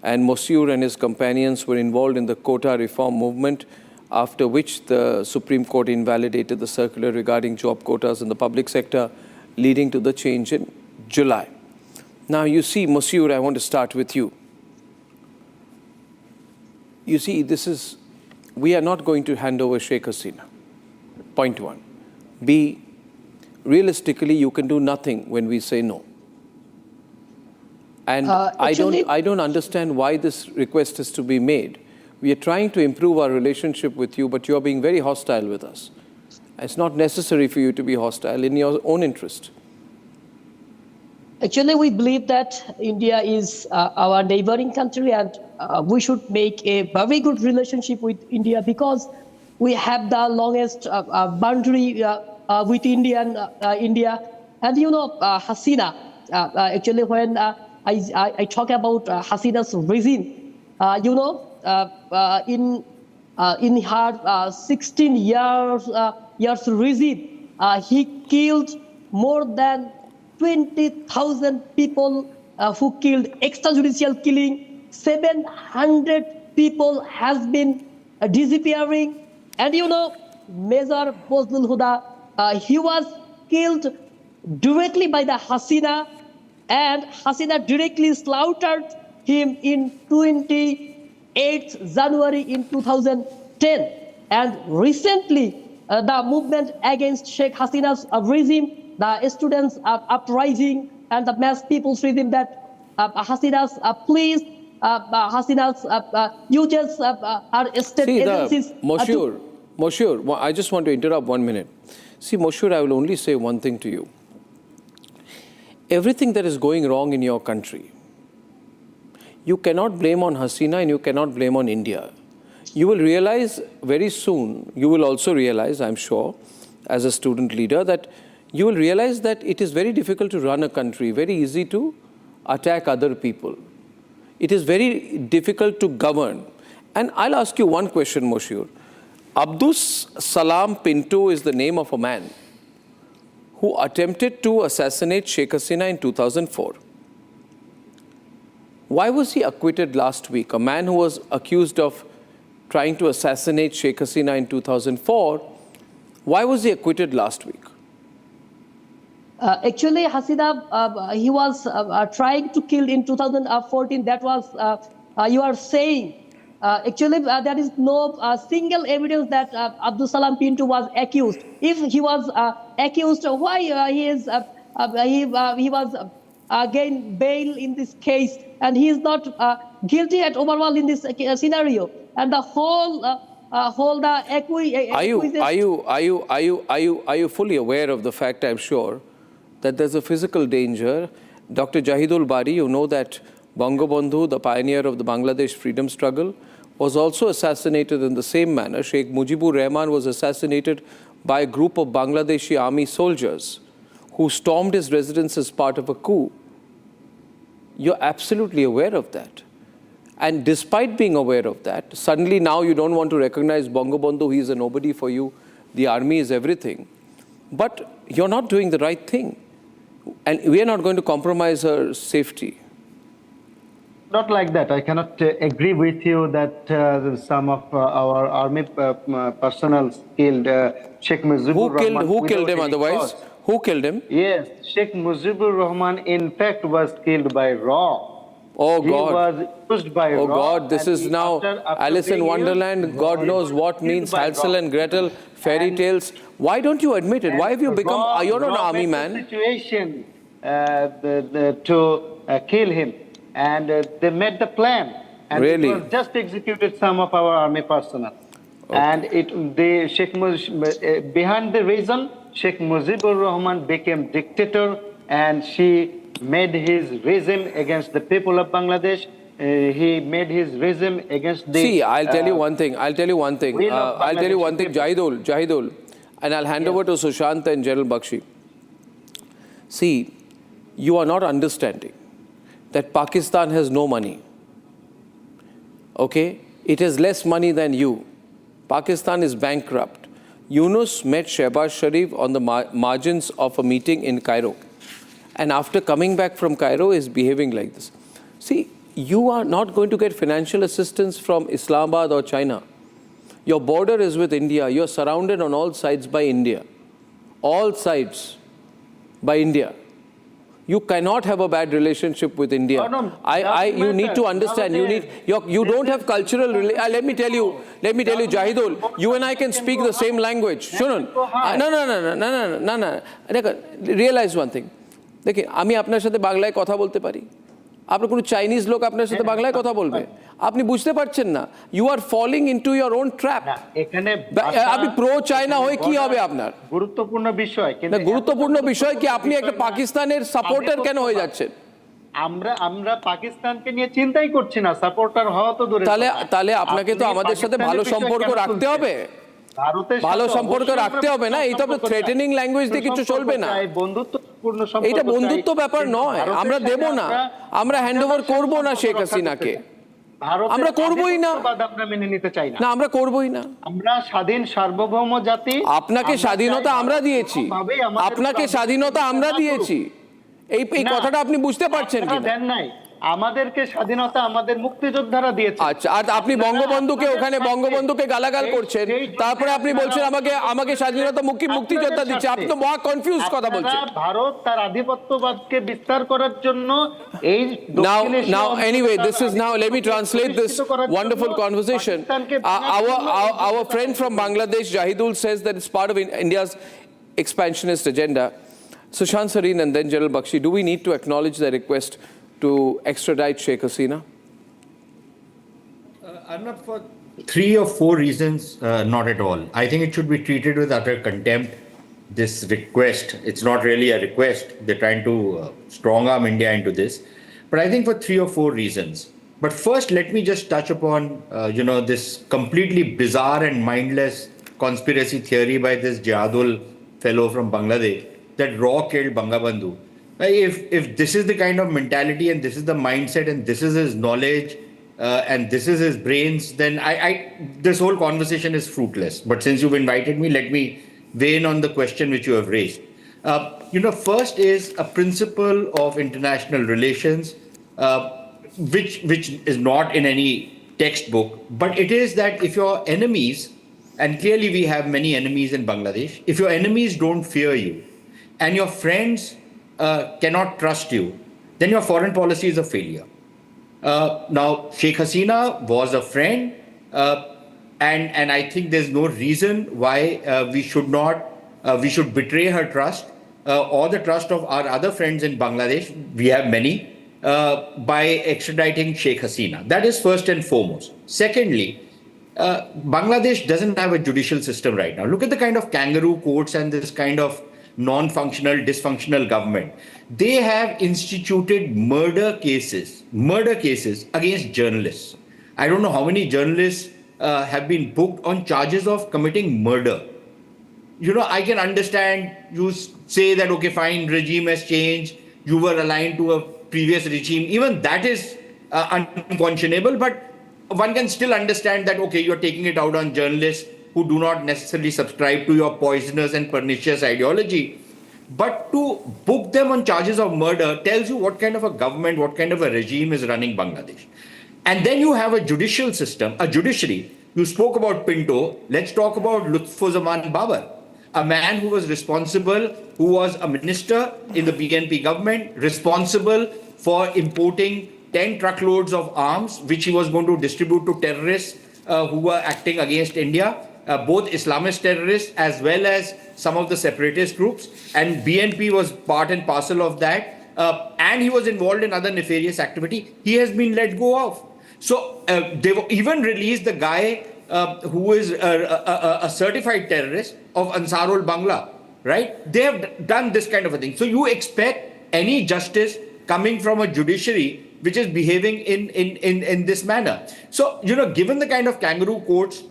And Moshiur and his companions were involved in the quota reform movement, after which the Supreme Court invalidated the circular regarding job quotas in the public sector, leading to the change in July. Now, you see, Moshiur, I want to start with you. You see, we are not going to hand over Sheikh Hasina, point one. B, realistically, you can do nothing when we say no. And I don't understand why this request is to be made. We are trying to improve our relationship with you, but you are being very hostile with us. It's not necessary for you to be hostile in your own interest. Actually, we believe that India is our neighboring country, and we should make a very good relationship with India because we have the longest boundary with India. And you know, Hasina, actually when I talk about Hasina's regime, you know, in her 16 years regime, he killed more than 20,000 people who killed extrajudicial killing. 700 people has been disappearing. And you know, Major Fazlul Huda, he was killed directly by the Hasina, and Hasina directly slaughtered him in 28th January in 2010. And recently, the movement against Sheikh Hasina's regime, the students' uprising and the mass people's regime that Hasina's please, Hasina's you just are state agencies. Moshiur, I just want to interrupt 1 minute. See, Moshiur, I will only say one thing to you. Everything that is going wrong in your country, you cannot blame on Hasina and you cannot blame on India. You will realize very soon, you will also realize, I'm sure, as a student leader, that you will realize that it is very difficult to run a country, very easy to attack other people. It is very difficult to govern. And I'll ask you one question, Moshiur. Abdus Salam Pinto is the name of a man who attempted to assassinate Sheikh Hasina in 2004. Why was he acquitted last week? A man who was accused of trying to assassinate Sheikh Hasina in 2004, why was he acquitted last week? Actually, Hasina, he was trying to kill in 2014. That was, you are saying. Actually, there is no single evidence that Abdul Salam Pinto was accused. If he was accused, why he was again bail in this case, and he is not guilty at overall in this scenario. And the whole Are you fully aware of the fact, I'm sure, that there's a physical danger? Dr. Jahidul Bari, you know that Bangabandhu, the pioneer of the Bangladesh freedom struggle, was also assassinated in the same manner. Sheikh Mujibur Rahman was assassinated by a group of Bangladeshi army soldiers who stormed his residence as part of a coup. You're absolutely aware of that. And despite being aware of that, suddenly now you don't want to recognize Bangabandhu. He is a nobody for you. The army is everything. But you're not doing the right thing. And we are not going to compromise her safety. Not like that. I cannot agree with you that some of our army personnel killed Sheikh Mujibur Rahman. Who killed him otherwise? Who killed him? Yes, Sheikh Mujibur Rahman in fact was killed by RAW. Oh God. He was used by Oh RAW. God, this is now Alice in Wonderland. God knows what means Hansel and Gretel, fairy tales. Why don't you admit it? Why have you become, you're an army man? Situation to kill him. And they made the plan, and really? it was just executed some of our army personnel. Okay. And behind the reason, Sheikh Mujibur Rahman became dictator, and she made his regime against the people of Bangladesh. He made his regime against the. See, I'll tell you one thing. Jahidul. and I'll hand over to Sushant and General Bakshi. See, you are not understanding that Pakistan has no money. Okay? It has less money than you. Pakistan is bankrupt. Yunus met Shehbaz Sharif on the margins of a meeting in Cairo. And after coming back from Cairo, is behaving like this. See, you are not going to get financial assistance from Islamabad or China. Your border is with India. You are surrounded on all sides by India. All sides by India. You cannot have a bad relationship with India. You need to understand. You don't have cultural. Let me tell you, Jahidul. You and I can speak the same language. Shunun. No. Realize one thing. देखिए আমি আপনার সাথে বাংলায় কথা বলতে পারি আপনার কোনো চাইনিজ লোক আপনার সাথে বাংলায় কথা বলবে আপনি বুঝতে পারছেন না you are falling into your own trap এখানে আপনি প্রো চায়না হয়ে কি হবে আপনার গুরুত্বপূর্ণ বিষয় কি আপনি একটা পাকিস্তানের সাপোর্টার কেন হয়ে যাচ্ছেন আমরা পাকিস্তানকে নিয়ে চিন্তাই করছি না সাপোর্টার হওয়া তো দূরে তাহলে আপনাকে তো আমাদের সাথে ভালো সম্পর্ক রাখতে হবে ভালো সম্পর্ক রাখতে হবে না এই তো থ্রেটেনিং ল্যাঙ্গুয়েজ দিয়ে কিছু চলবে না এটা বন্ধুত্ব ব্যাপার নয় আমরা দেব না আমরা হ্যান্ডওভার করব না শেখ হাসিনাকে আমরা করবই না আমরা মেনে নিতে চাই না আমরা করবই না আমরা স্বাধীন সার্বভৌম জাতি আপনাকে স্বাধীনতা আমরা দিয়েছি এই কথাটা আপনি বুঝতে পারছেন কি দেন নাই আমাদেরকে স্বাধীনতা আমাদের মুক্তিযোদ্ধারা দিয়েছে আচ্ছা আর আপনি বঙ্গবন্ধুকে গালাগাল করছেন তারপরে আপনি বলছেন আমাকে স্বাধীনতা মুক্তিযোদ্ধা দিচ্ছে আপনি তো মহা কনফিউজ কথা বলছেন ভারত তার আধিপত্যবাদকে বিস্তার করার জন্য এই now anyway let me translate this wonderful conversation our friend from Bangladesh Jahidul says that it's part of India's expansionist agenda. Sushant Sareen and then General Bakshi, do we need to acknowledge the request to extradite Sheikh Hasina? Arnab, for 3 or 4 reasons, not at all. I think it should be treated with utter contempt. This request, it's not really a request. They're trying to strong arm India into this. But I think for 3 or 4 reasons. But first, let me just touch upon, this completely bizarre and mindless conspiracy theory by this Jihadul fellow from Bangladesh that Raw killed Bangabandhu. If this is the kind of mentality and this is the mindset and this is his knowledge and this is his brains, then this whole conversation is fruitless. But since you've invited me, let me weigh in on the question which you have raised. First is a principle of international relations, which is not in any textbook, but it is that if your enemies, and clearly we have many enemies in Bangladesh, if your enemies don't fear you and your friends cannot trust you, then your foreign policy is a failure. Now, Sheikh Hasina was a friend, and I think there's no reason why we should betray her trust or the trust of our other friends in Bangladesh. We have many by extraditing Sheikh Hasina. That is first and foremost. Secondly, Bangladesh doesn't have a judicial system right now. Look at the kind of kangaroo courts and this kind of non-functional, dysfunctional government. They have instituted murder cases against journalists. I don't know how many journalists have been booked on charges of committing murder. I can understand you say that, okay, fine, regime has changed, you were aligned to a previous regime. Even that is unconscionable, but one can still understand that, okay, you're taking it out on journalists who do not necessarily subscribe to your poisonous and pernicious ideology. But to book them on charges of murder tells you what kind of a government, what kind of a regime is running Bangladesh. And then you have a judicial system, a judiciary. You spoke about Pinto. Let's talk about Lutfuzaman Babar, a man who was responsible, who was a minister in the BNP government, responsible for importing 10 truckloads of arms, which he was going to distribute to terrorists who were acting against India. Both Islamist terrorists as well as some of the separatist groups, and BNP was part and parcel of that, and he was involved in other nefarious activity. He has been let go of. So they even released the guy who is a certified terrorist of Ansarul Bangla, right? They have done this kind of a thing. So you expect any justice coming from a judiciary which is behaving in this manner. So, given the kind of kangaroo courts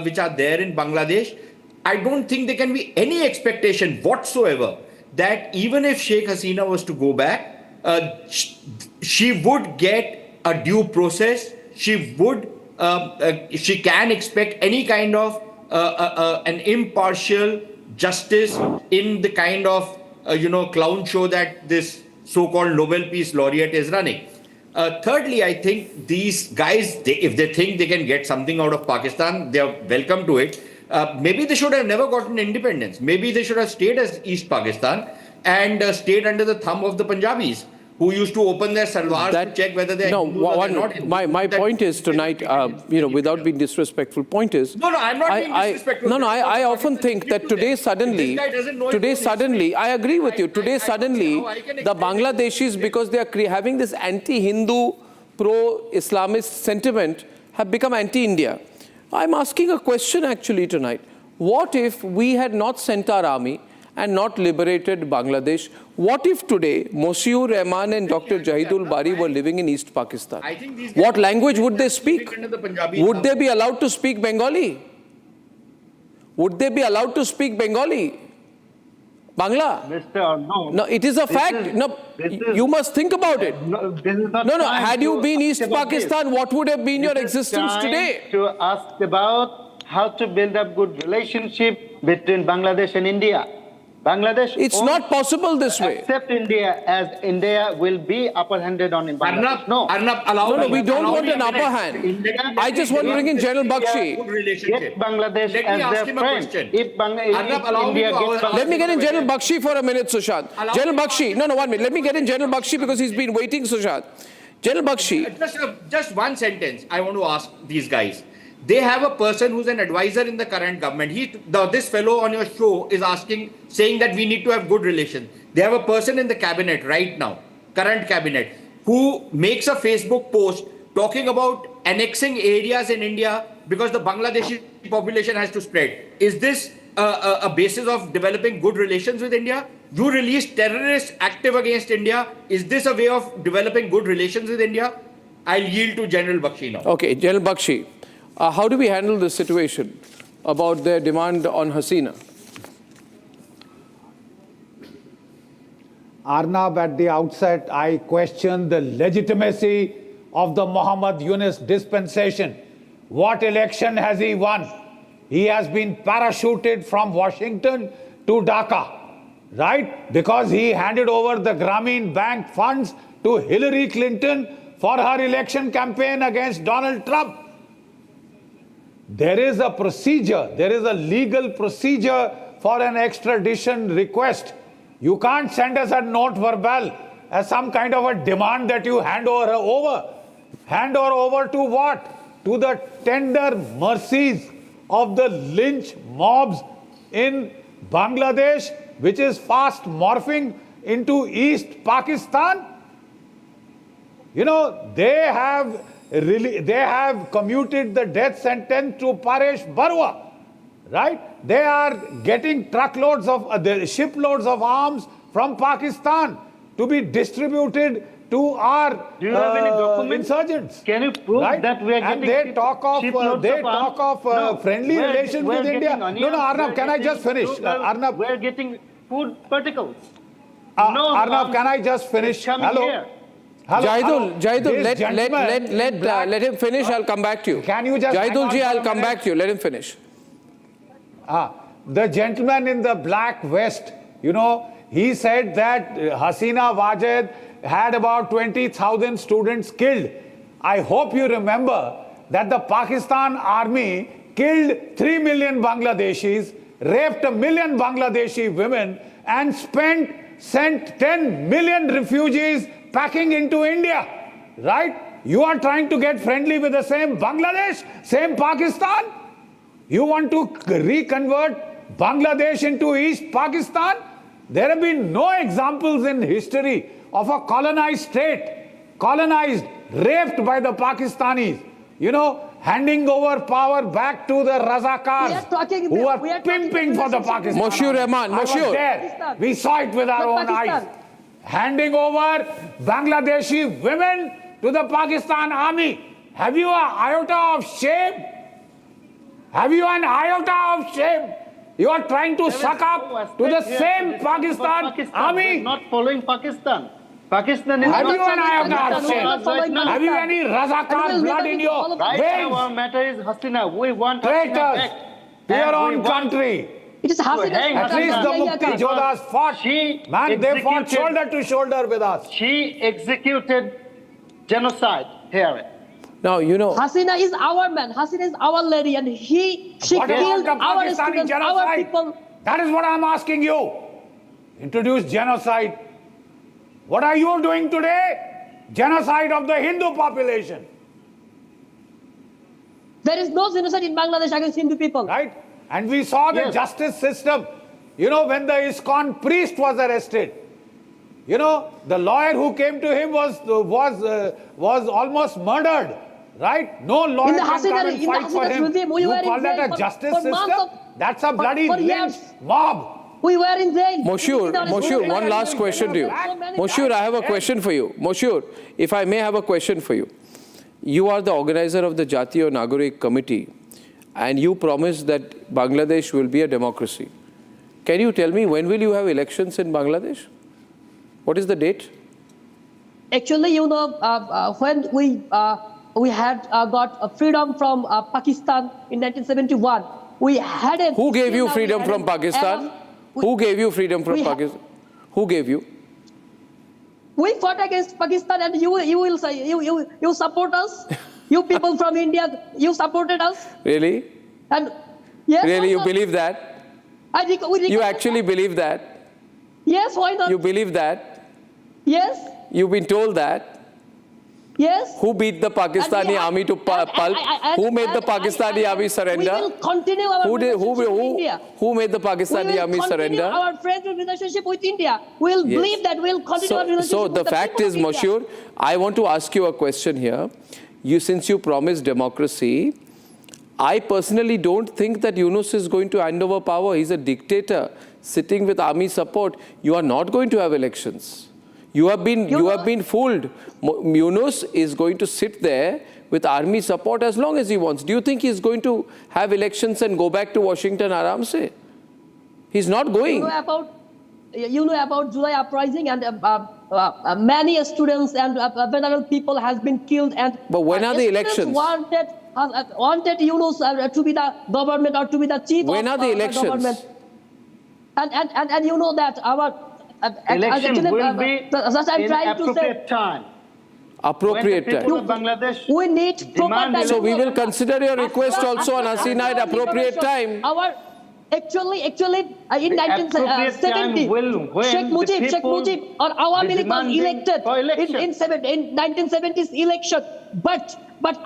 which are there in Bangladesh, I don't think there can be any expectation whatsoever that even if Sheikh Hasina was to go back, she would get a due process. She can expect any kind of an impartial justice in the kind of clown show that this so-called Nobel Peace Laureate is running. Thirdly, I think these guys, if they think they can get something out of Pakistan, they are welcome to it. Maybe they should have never gotten independence. Maybe they should have stayed as East Pakistan and stayed under the thumb of the Punjabis, who used to open their salwars to check whether they're Hindus or they're not Hindus. My point is tonight, without being disrespectful, point is... No, I'm not being disrespectful. I often think that today suddenly, I agree with you, today suddenly, the Bangladeshis, because they are having this anti-Hindu, pro-Islamist sentiment, have become anti-India. I'm asking a question actually tonight. What if we had not sent our army and not liberated Bangladesh? What if today Moshiur Rahman and Dr. Jahidul Bari were living in East Pakistan? What language would they speak? Would they be allowed to speak Bengali? Would they be allowed to speak Bengali? Bangla? Mr. Arnab, no, it is a fact. You must think about it. Had you been East Pakistan, what would have been your existence today? To ask about how to build up good relationship between Bangladesh and India. Bangladesh. It's not possible this way. Except India, as India will be upper-handed on in Bangladesh. Arnab, we don't want an upper hand. I just want to bring in General Bakshi. Get Bangladesh as their friend. If India gets Let me get in General Bakshi for a minute, Sushant. General Bakshi, 1 minute. Let me get in General Bakshi because he's been waiting, Sushant. General Bakshi. Just one sentence I want to ask these guys. They have a person who's an advisor in the current government. This fellow on your show is saying that we need to have good relations. They have a person in the cabinet right now, current cabinet, who makes a Facebook post talking about annexing areas in India because the Bangladeshi population has to spread. Is this a basis of developing good relations with India? You release terrorists active against India. Is this a way of developing good relations with India? I'll yield to General Bakshi now. Okay, General Bakshi. How do we handle this situation about their demand on Hasina? Arnab, at the outset, I question the legitimacy of the Muhammad Yunus dispensation. What election has he won? He has been parachuted from Washington to Dhaka, right? Because he handed over the Grameen Bank funds to Hillary Clinton for her election campaign against Donald Trump. There is a procedure, there is a legal procedure for an extradition request. You can't send us a note verbal as some kind of a demand that you hand her over. Hand her over to what? To the tender mercies of the lynch mobs in Bangladesh, which is fast morphing into East Pakistan. You know, they have commuted the death sentence to Paresh Barua, right? They are getting truckloads of, shiploads of arms from Pakistan to be distributed to our insurgents. Can you prove that we are getting? And they talk of friendly relations with India. No, Arnab, can I just finish? Arnab, we are getting food particles. Arnab, can I just finish? Hello. Jahidul, let him finish. I'll come back to you. Can you just Jahidul ji, I'll come back to you. Let him finish. The gentleman in the black vest, you know, he said that Hasina Wajed had about 20,000 students killed. I hope you remember that the Pakistan army killed 3 million Bangladeshis, raped 1 million Bangladeshi women, and sent 10 million refugees packing into India, right? You are trying to get friendly with the same Bangladesh, same Pakistan? You want to reconvert Bangladesh into East Pakistan? There have been no examples in history of a colonized state, colonized, raped by the Pakistanis, you know, handing over power back to the Razakars who are pimping for the Pakistan. Moshiur Rahman, We saw it with our own eyes. Handing over Bangladeshi women to the Pakistan army. Have you an iota of shame? Have you an iota of shame? You are trying to suck up to the same Pakistan army. Not following Pakistan. Pakistan is Have not you an eye of right now. Have you any Razakar blood in your Right now, our veins? matter is Hasina. We want Hasina Traitors back. to your And we own want country. It is Hasina. At least the Mukti Jodhas fought. Man, they fought executed- shoulder to shoulder with us. She executed genocide here. Now, you know, Hasina is our man. Hasina is our lady, and she What about killed the our Pakistani students, our genocide? people. That is what I'm asking you. Introduce genocide. What are you doing today? Genocide of the Hindu population. There is no genocide in Bangladesh against Hindu people. Right? And we saw the justice system. You know, when the ISKCON priest was arrested, you know, the lawyer who came to him was almost murdered. Right? No lawyer can come and fight for him. You call that a justice system? That's a bloody lynch mob. We were in jail. Moshoor, one last question to you. Moshoor, I have a question for you. Moshoor, if I may have a question for you. You are the organizer of the Jatiya Nagarik Committee, and you promised that Bangladesh will be a democracy. Can you tell me when will you have elections in Bangladesh? What is the date? Actually, you know, when we had got freedom from Pakistan in 1971, we had a... Who gave you freedom from Pakistan? Who gave you freedom from Pakistan? Who gave you? We fought against Pakistan, and you support us. You people from India, you supported us. Really? And yes, really, you believe that? You actually believe that? Yes, why not? You believe that? Yes. You've been told that? Yes. Who beat the Pakistani army to pulp? Who made the Pakistani army surrender? We will continue our relationship with India. Who made the Pakistani army surrender? We will continue our friendly relationship with India. We will believe that we will continue our relationship so with the fact is, Moshoor, I want to ask you a question here. Since you promised democracy, I personally don't think that Yunus is going to hand over power. He's a dictator sitting with army support. You are not going to have elections. You have been fooled. Yunus is going to sit there with army support as long as he wants. Do you think he's going to have elections and go back to Washington aram se? He's not going. You know about July uprising, and many students and venerable people has been killed. And but when are the elections? Wanted Yunus to be the government or to be the chief when of are the elections? government. And you know that our election will be in appropriate time. Appropriate time. Bangladesh we need proper time. So we will consider your request also on Hasina at appropriate time. Actually, in 1970, Sheikh Mujib or Awami League was elected in 1970s election. But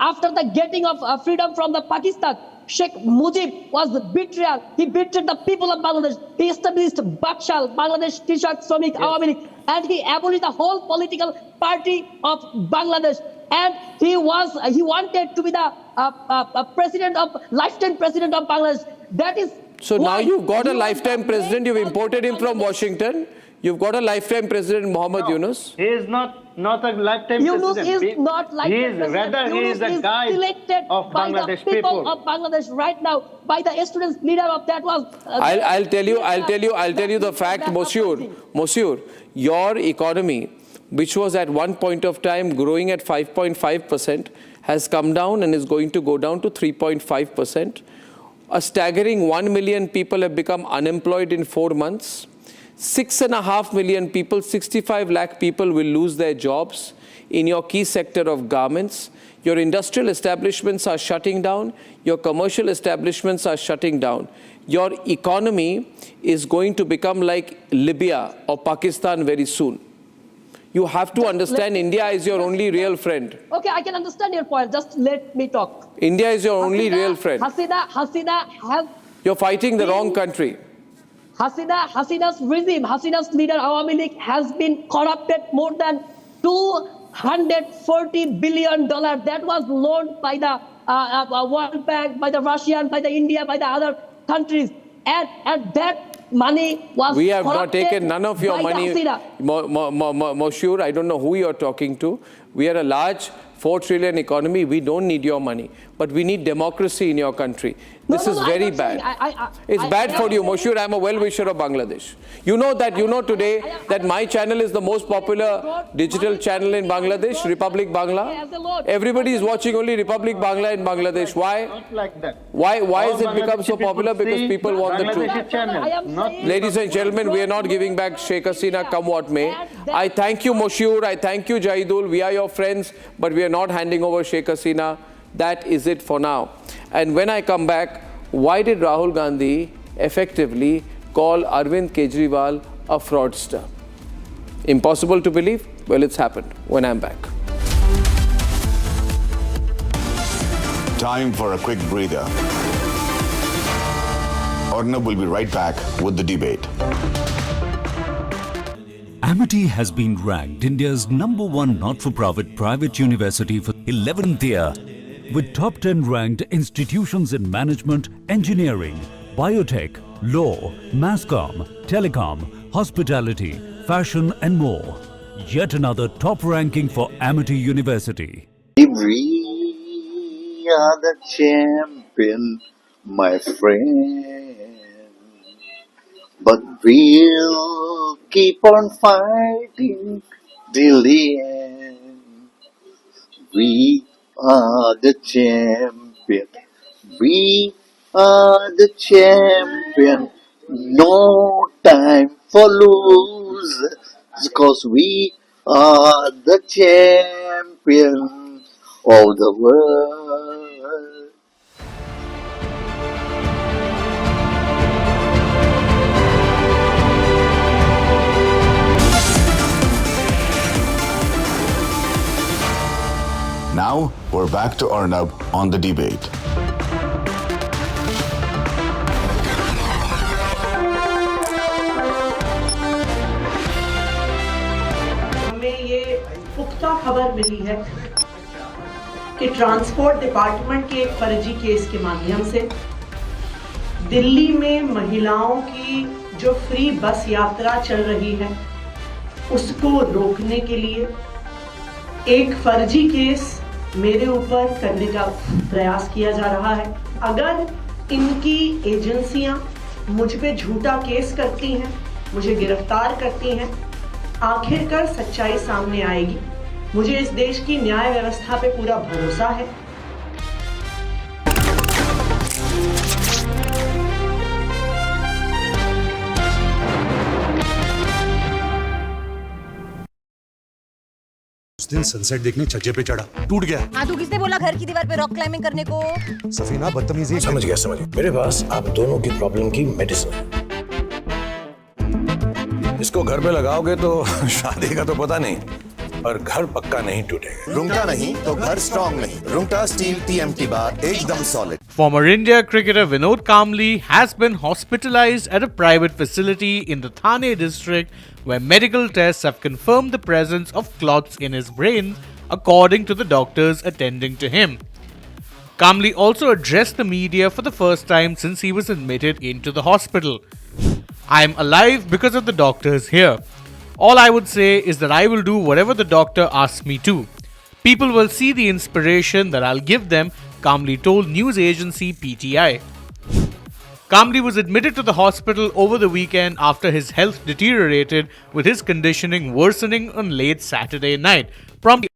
after the getting of freedom from the Pakistan, Sheikh Mujib was the betrayal. He betrayed the people of Bangladesh. He established Bakshal, Bangladesh Krishak Shramik Awami League, and he abolished the whole political party of Bangladesh. And he wanted to be the president of lifetime president of Bangladesh. That is. So now you've got a lifetime president. You've imported him from Washington. You've got a lifetime president, Mohammed Yunus. He is not a lifetime Yunus president. is not lifetime president. He is a guy elected of Bangladesh by the people people of Bangladesh right now, by the students leader of that was. I'll tell you the fact, Moshoor, your economy, which was at one point of time growing at 5.5%, has come down and is going to go down to 3.5%. A staggering 1 million people have become unemployed in 4 months. 6.5 million people, 65 lakh people will lose their jobs in your key sector of garments. Your industrial establishments are shutting down. Your commercial establishments are shutting down. Your economy is going to become like Libya or Pakistan very soon. You have to understand India is your only real friend. Okay, I can understand your point. Just let me talk. India is your only real friend. Hasina has... You're fighting the wrong country. Hasina's regime, Hasina's leader, Awami League, has been corrupted more than $240 billion. That was loaned by the World Bank, by the Russian, by the India, by the other countries. And that money was We have not taken none of your money. Moshoor, I don't know who you're talking to. We are a large 4 trillion economy, we don't need your money. But we need democracy in your country. This is very bad. It's bad for you, Moshoor. I'm a well-wisher of Bangladesh. You know today that my channel is the most popular digital channel in Bangladesh, Republic Bangla. Everybody is watching only Republic Bangla in Bangladesh. Why? Not like that. Why has it become so popular? Because people want the truth. Bangladeshi channel. Ladies and gentlemen, we are not giving back Sheikh Hasina, come what may. I thank you, Moshoor. I thank you, Jahidul. We are your friends, but we are not handing over Sheikh Hasina. That is it for now. And when I come back, why did Rahul Gandhi effectively call Arvind Kejriwal a fraudster? Impossible to believe? Well, it's happened. When I'm back. Time for a quick breather. Arnab will be right back with the debate. Amity has been ranked India's #1 not-for-profit private university for 11th year, with top 10 ranked institutions in management, engineering, biotech, law, mass-comm, telecom, hospitality, fashion and more. Yet another top ranking for Amity University. We are the champion, my friend, but we'll keep on fighting till the end. We are the champion. We are the champion. No time for lose, because we are the champion of the world. Now, we're back to Arnab on the debate. हमें ये पुख्ता खबर मिली है कि transport department के एक फर्जी case के माध्यम से दिल्ली में महिलाओं की जो फ्री बस यात्रा चल रही है उसको रोकने के लिए एक फर्जी केस मेरे ऊपर करने का प्रयास किया जा रहा है। अगर इनकी एजेंसियां मुझ पे झूठा केस करती हैं, मुझे गिरफ्तार करती हैं, आखिरकार सच्चाई सामने आएगी। मुझे इस देश की न्याय व्यवस्था पे पूरा भरोसा है। उस दिन सनसेट देखने छज्जे पे चढ़ा, टूट गया। हाँ, तो किसने बोला घर की दीवार पे रॉक क्लाइंबिंग करने को? सफीना बदतमीजी। समझ गया। मेरे पास आप दोनों की प्रॉब्लम की मेडिसिन है। इसको घर पे लगाओगे तो शादी का तो पता नहीं, पर घर पक्का नहीं टूटेगा। रुंगटा नहीं तो घर स्ट्रॉन्ग नहीं। रुंगटा स्टील TMT बार एकदम solid. Former India cricketer Vinod Kamli has been hospitalized at a private facility in the Thane district, where medical tests have confirmed the presence of clots in his brain, according to the doctors attending to him. Kamli also addressed the media for the first time since he was admitted into the hospital. I am alive because of the doctors here. All I would say is that I will do whatever the doctor asks me to. People will see the inspiration that I'll give them, Kamli told news agency PTI. Kamli was admitted to the hospital over the weekend after his health deteriorated, with his conditioning worsening on late Saturday night, promptly.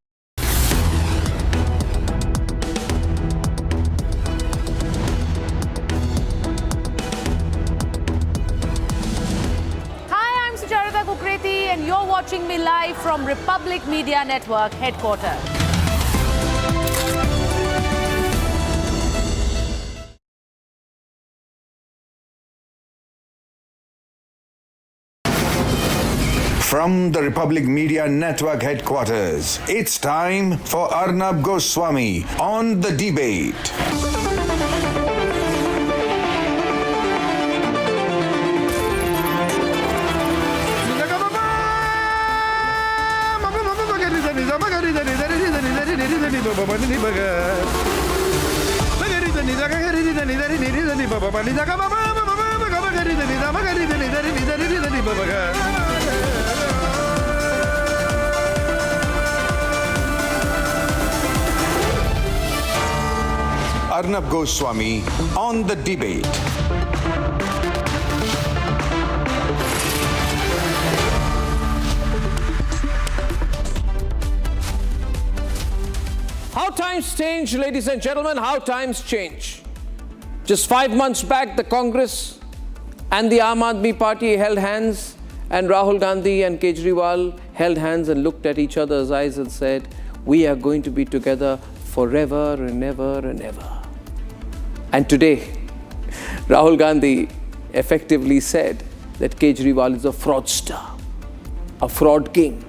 And you're watching me live from Republic Media Network headquarters. From the Republic Media Network headquarters, it's time for Arnab Goswami on the debate. Arnab Goswami on the debate. How times change, ladies and gentlemen, how times change. Just 5 months back, the Congress and the Aam Aadmi Party held hands, and Rahul Gandhi and Kejriwal held hands and looked at each other's eyes and said, we are going to be together forever and ever and ever. And today, Rahul Gandhi effectively said that Kejriwal is a fraudster, a fraud king.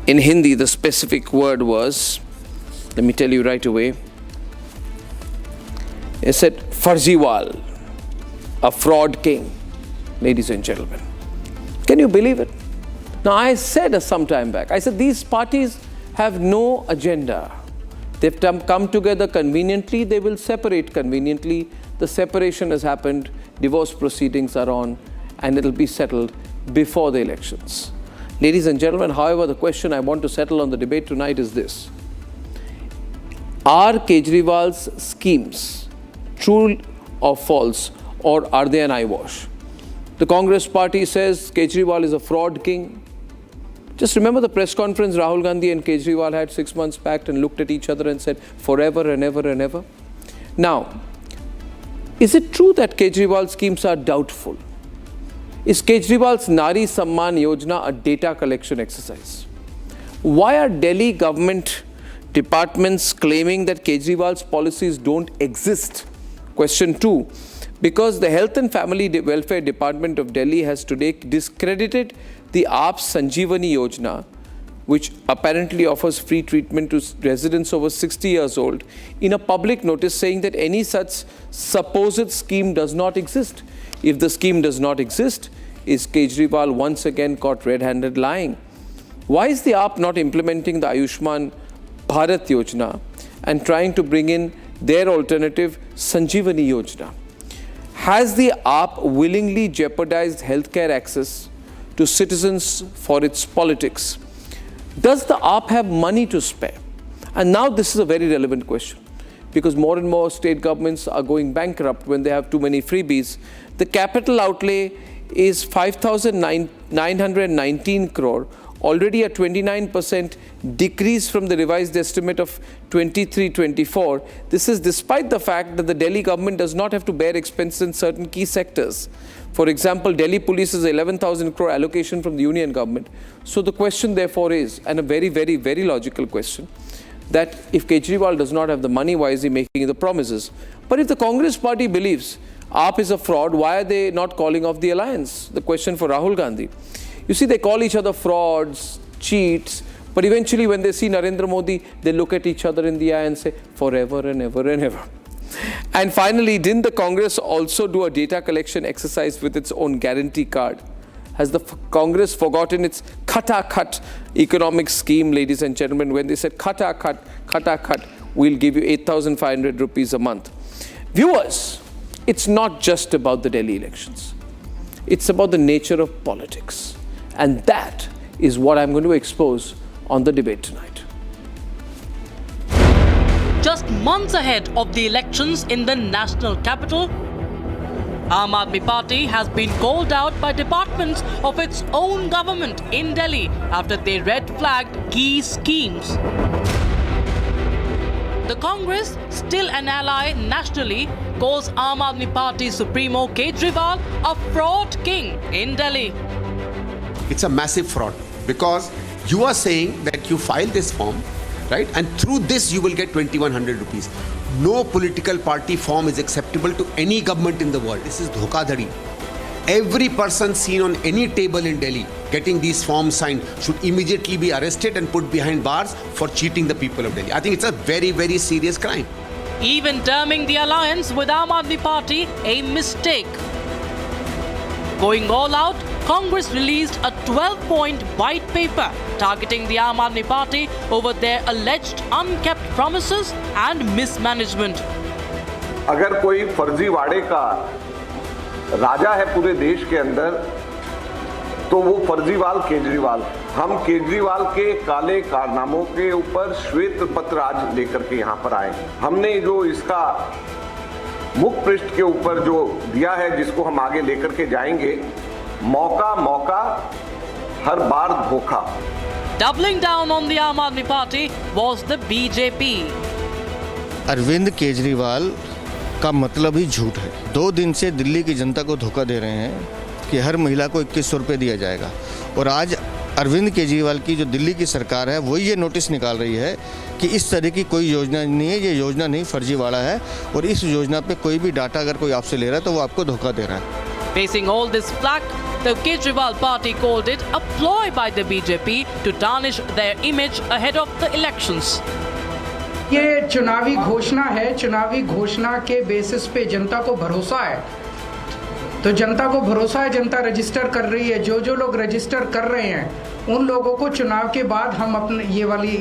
In Hindi, the specific word was, let me tell you right away, he said, Farziwal, a fraud king, ladies and gentlemen. Can you believe it? Now, I said some time back, I said these parties have no agenda. They've come together conveniently, they will separate conveniently. The separation has happened, divorce proceedings are on, and it'll be settled before the elections. Ladies and gentlemen, however, the question I want to settle on the debate tonight is this. Are Kejriwal's schemes true or false, or are they an eyewash? The Congress party says Kejriwal is a fraud king. Just remember the press conference Rahul Gandhi and Kejriwal had 6 months back and looked at each other and said, forever and ever and ever. Now, is it true that Kejriwal's schemes are doubtful? Is Kejriwal's Nari Samman Yojana a data collection exercise? Why are Delhi government departments claiming that Kejriwal's policies don't exist? Question 2. Because the Health and Family Welfare Department of Delhi has today discredited the AAP's Sanjeevani Yojana, which apparently offers free treatment to residents over 60 years old, in a public notice saying that any such supposed scheme does not exist. If the scheme does not exist, is Kejriwal once again caught red-handed lying? Why is the AAP not implementing the Ayushman Bharat Yojana and trying to bring in their alternative Sanjeevani Yojana? Has the AAP willingly jeopardized healthcare access to citizens for its politics? Does the AAP have money to spare? And now this is a very relevant question, because more and more state governments are going bankrupt when they have too many freebies. The capital outlay is 5,919 crore, already a 29% decrease from the revised estimate of 23-24. This is despite the fact that the Delhi government does not have to bear expenses in certain key sectors. For example, Delhi Police is 11,000 crore allocation from the union government. So the question therefore is, and a very, very, very logical question, that if Kejriwal does not have the money, why is he making the promises? But if the Congress party believes AAP is a fraud, why are they not calling off the alliance? The question for Rahul Gandhi. You see, they call each other frauds, cheats, but eventually when they see Narendra Modi, they look at each other in the eye and say, forever and ever and ever. And finally, didn't the Congress also do a data collection exercise with its own guarantee card? Has the Congress forgotten its khata-khat economic scheme, ladies and gentlemen, when they said khata-khat, we'll give you 8,500 rupees a month? Viewers, it's not just about the Delhi elections. It's about the nature of politics. And that is what I'm going to expose on the debate tonight. Just months ahead of the elections in the national capital, Aam Aadmi Party has been called out by departments of its own government in Delhi after they red-flagged key schemes. The Congress, still an ally nationally, calls Aam Aadmi Party Supremo Kejriwal a fraud king in Delhi. It's a massive fraud because you are saying that you file this form, right? And through this you will get 2,100 rupees. No political party form is acceptable to any government in the world. This is dhokadhari. Every person seen on any table in Delhi getting these forms signed should immediately be arrested and put behind bars for cheating the people of Delhi. I think it's a very, very serious crime. Even terming the alliance with Aam Aadmi Party a mistake. Going all out, Congress released a 12-point white paper targeting the Aam Aadmi Party over their alleged unkept promises and mismanagement. अगर कोई फर्जीवाड़े का राजा है पूरे देश के अंदर, तो वो फर्जीवाल केजरीवाल। हम केजरीवाल के काले कारनामों के ऊपर श्वेत पत्र आज लेकर के यहाँ पर आए। हमने जो इसका मुख पृष्ठ के ऊपर जो दिया है, जिसको हम आगे लेकर के जाएंगे, मौका मौका हर बार धोखा। Doubling down on the Aam Aadmi Party was the BJP. Arvind Kejriwal का मतलब ही झूठ है। 2 दिन से दिल्ली की जनता को धोखा दे रहे हैं कि हर महिला को 2100 रुपये दिया जाएगा, और आज अरविंद केजरीवाल की जो दिल्ली की सरकार है वो ये नोटिस निकाल रही है कि इस तरह की कोई योजना नहीं है, ये योजना नहीं, फर्जीवाड़ा है, और इस योजना पे कोई भी डाटा अगर कोई आपसे ले रहा है तो वो आपको धोखा दे रहा है। Facing all this flack, the Kejriwal party called it a ploy by the BJP to tarnish their image ahead of the elections. ये चुनावी घोषणा है, चुनावी घोषणा के बेसिस पे जनता को भरोसा है, तो जनता को भरोसा है, जनता रजिस्टर कर रही है। जो लोग रजिस्टर कर रहे हैं उन लोगों को चुनाव के बाद हम अपने ये वाली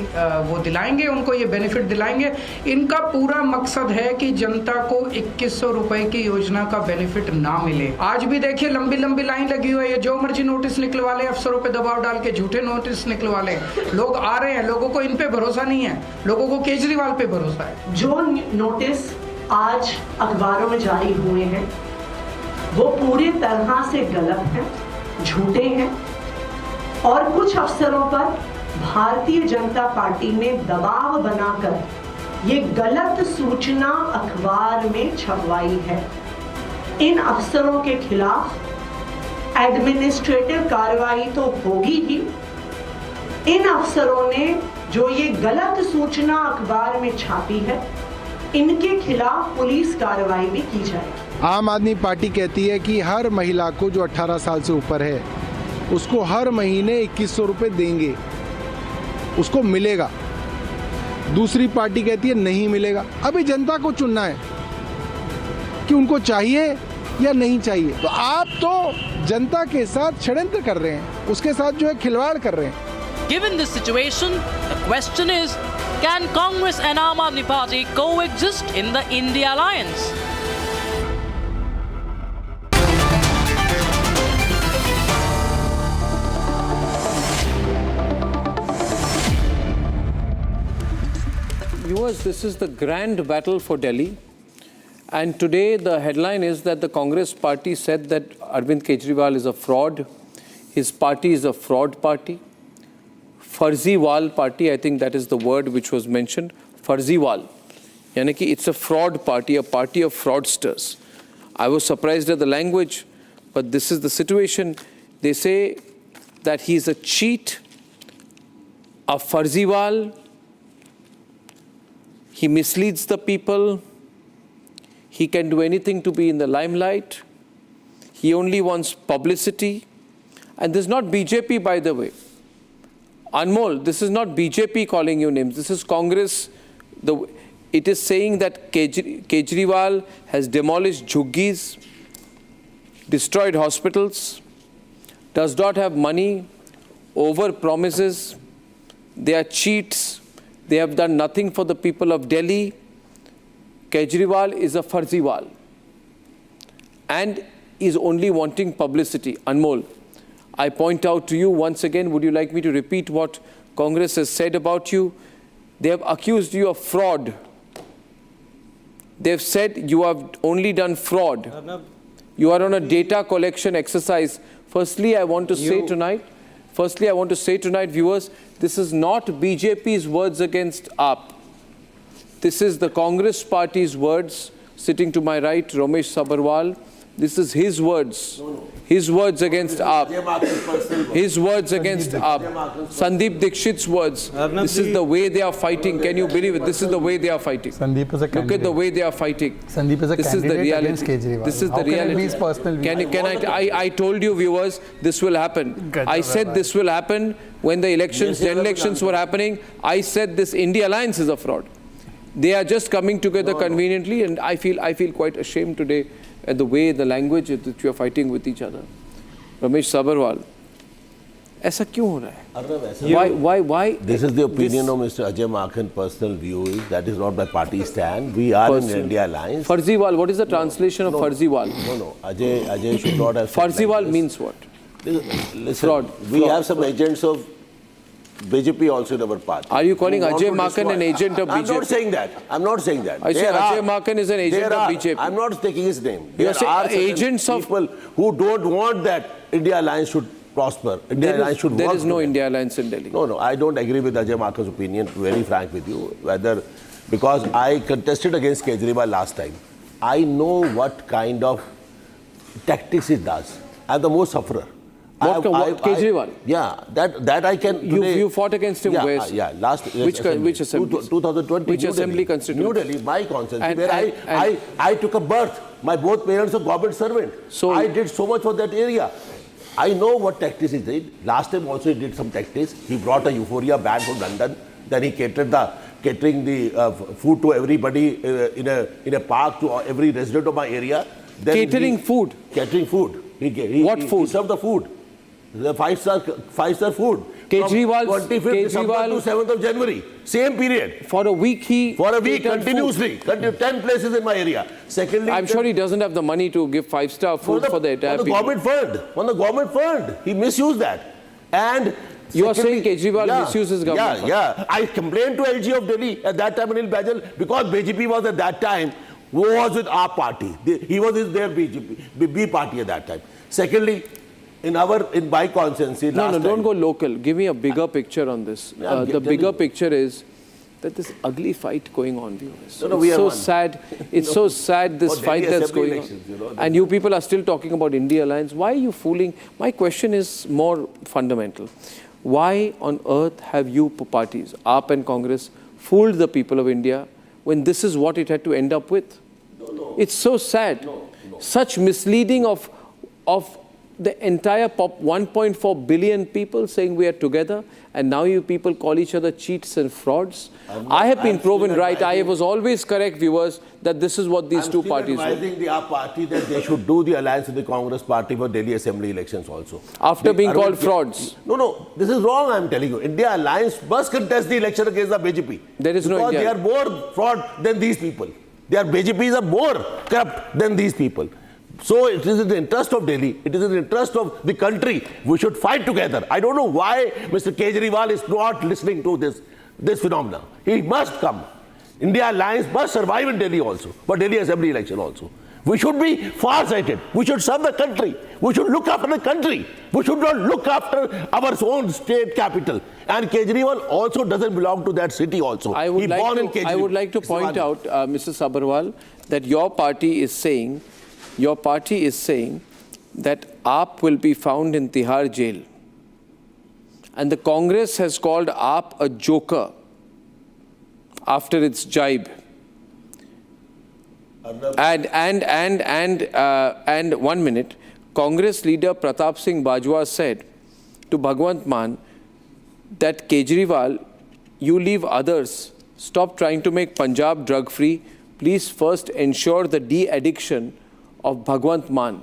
वो दिलाएंगे, उनको ये बेनिफिट दिलाएंगे। इनका पूरा मकसद है कि जनता को 2100 रुपए की योजना का बेनिफिट ना मिले। आज भी देखिए लंबी लंबी लाइन लगी हुई है, जो मर्जी नोटिस निकलवा ले, अफसरों पे दबाव डाल के झूठे नोटिस निकलवा ले, लोग आ रहे हैं। लोगों को इन पे भरोसा नहीं है, लोगों को केजरीवाल पे भरोसा है। जो नोटिस आज अखबारों में जारी हुए हैं वो पूरी तरह से गलत हैं, झूठे हैं, और कुछ अफसरों पर भारतीय जनता पार्टी ने दबाव बनाकर ये गलत सूचना अखबार में छपवाई है। इन अफसरों के खिलाफ एडमिनिस्ट्रेटिव कार्रवाई तो होगी ही, इन अफसरों ने जो ये गलत सूचना अखबार में छापी है इनके खिलाफ पुलिस कार्रवाई भी की जाएगी। आम आदमी पार्टी कहती है कि हर महिला को जो 18 साल से ऊपर है उसको हर महीने 2100 रुपये देंगे, उसको मिलेगा। दूसरी पार्टी कहती है नहीं मिलेगा। अभी जनता को चुनना है कि उनको चाहिए या नहीं चाहिए। तो आप तो जनता के साथ षड्यंत्र कर रहे हैं, उसके साथ जो है खिलवाड़ कर रहे हैं। Given this situation, the question is, can Congress and Aam Aadmi Party coexist in the India Alliance? Viewers, this is the grand battle for Delhi, and today the headline is that the Congress party said that Arvind Kejriwal is a fraud, his party is a fraud party. Farziwal party, I think that is the word which was mentioned, Farziwal. Yani ki it's a fraud party, a party of fraudsters. I was surprised at the language, but this is the situation. They say that he's a cheat, a Farziwal. He misleads the people. He can do anything to be in the limelight. He only wants publicity. And this is not BJP, by the way. Anmol, this is not BJP calling you names. This is Congress. It is saying that Kejriwal has demolished jhuggis, destroyed hospitals, does not have money, over promises. They are cheats. They have done nothing for the people of Delhi. Kejriwal is a Farziwal and is only wanting publicity. Anmol, I point out to you once again, would you like me to repeat what Congress has said about you? They have accused you of fraud. They have said you have only done fraud. Arnab. You are on a data collection exercise. Firstly, I want to say tonight, viewers, this is not BJP's words against AAP. This is the Congress party's words. Sitting to my right, Ramesh Sabarwal. This is his words. His words against AAP. His words against AAP. Sandeep Dixit's words. This is the way they are fighting. Can you believe it? This is the way they are fighting. Sandeep is a candidate. Look at the way they are fighting. Sandeep is a this candidate is the reality. against Kejriwal. This is How the reality. Can it be his personal view? I told you, viewers, this will happen. I said this will happen when the elections, general elections were happening. I said this India Alliance is a fraud. They are just coming together conveniently, and I feel quite ashamed today at the way, the language that you are fighting with each other. Ramesh Sabarwal, ऐसा क्यों हो रहा है? Why? This is the opinion of Mr. Ajay Makhan's personal view. That is not my party stand. We are in India Alliance. Farziwal, what is the translation of Farziwal? No. Ajay should not have. Farziwal means what? Listen, fraud. We have some agents of BJP also in our party. Are you calling Who want Ajay to Maken destroy. an agent of BJP? I'm not saying that. I'm not saying that. I say Ajay Maken is an agent of BJP. I'm not taking his name. You are There are saying agents of people who don't want that India Alliance should prosper. India Alliance should work. There is no together. India Alliance in Delhi. No, I don't agree with Ajay Makan's opinion, to be very frank with you. Because I contested against Kejriwal last time. I know what kind of tactics he does. I'm the most sufferer. Kejriwal? Yeah, that I can. Today, you fought against him where? Yeah, last. Which assembly? 2020. Which assembly constituency? New Delhi, my constituency, where I took a birth. My both parents are government servant. So I did so much for that area. I know what tactics he did. Last time also he did some tactics. He brought a euphoria band from London. Then he catering the food to everybody in a park to every resident of my area. Then Catering food. What food? He served the food. The five-star food. Kejriwal, 25th December to 7th of January. Same period. For a week continuously. 10 places in my area. Secondly, I'm sure he doesn't have the money to give 5-star food for the entire people. On the government fund. He misused that. And you are saying Kejriwal misuses government fund? Yeah. I complained to LG of Delhi at that time, Anil Bajal, because BJP was at that time, was with our party. He was in their B party at that time. Secondly, in my constituency, don't go local. Give me a bigger picture on this. The bigger picture is that this ugly fight going on, viewers. It's so sad. It's so sad, this fight that's going on. And you people are still talking about India Alliance. Why are you fooling? My question is more fundamental. Why on earth have you parties, AAP and Congress, fooled the people of India when this is what it had to end up with? It's so sad. Such misleading of the entire 1.4 billion people saying we are together, and now you people call each other cheats and frauds. I have been proven right. I was always correct, viewers, that this is what these two parties do. I'm advising the AAP party that they should do the alliance with the Congress party for Delhi Assembly elections also. After being called frauds? No, this is wrong, I'm telling you. India Alliance must contest the election against the BJP. There is no India. Because they are more fraud than these people. BJPs are more corrupt than these people. So it is in the interest of Delhi, it is in the interest of the country. We should fight together. I don't know why Mr. Kejriwal is not listening to this phenomenon. He must come. India Alliance must survive in Delhi also, for Delhi Assembly election also. We should be far-sighted. We should serve the country. We should look after the country. We should not look after our own state capital. And Kejriwal also doesn't belong to that city also. I would like to point out, Mr. Sabharwal, that your party is saying that AAP will be found in Tihar jail. And the Congress has called AAP a joker after its jibe. And 1 minute, Congress leader Pratap Singh Bajwa said to Bhagwant Mann that Kejriwal, you leave others, stop trying to make Punjab drug-free. Please first ensure the de-addiction of Bhagwant Mann.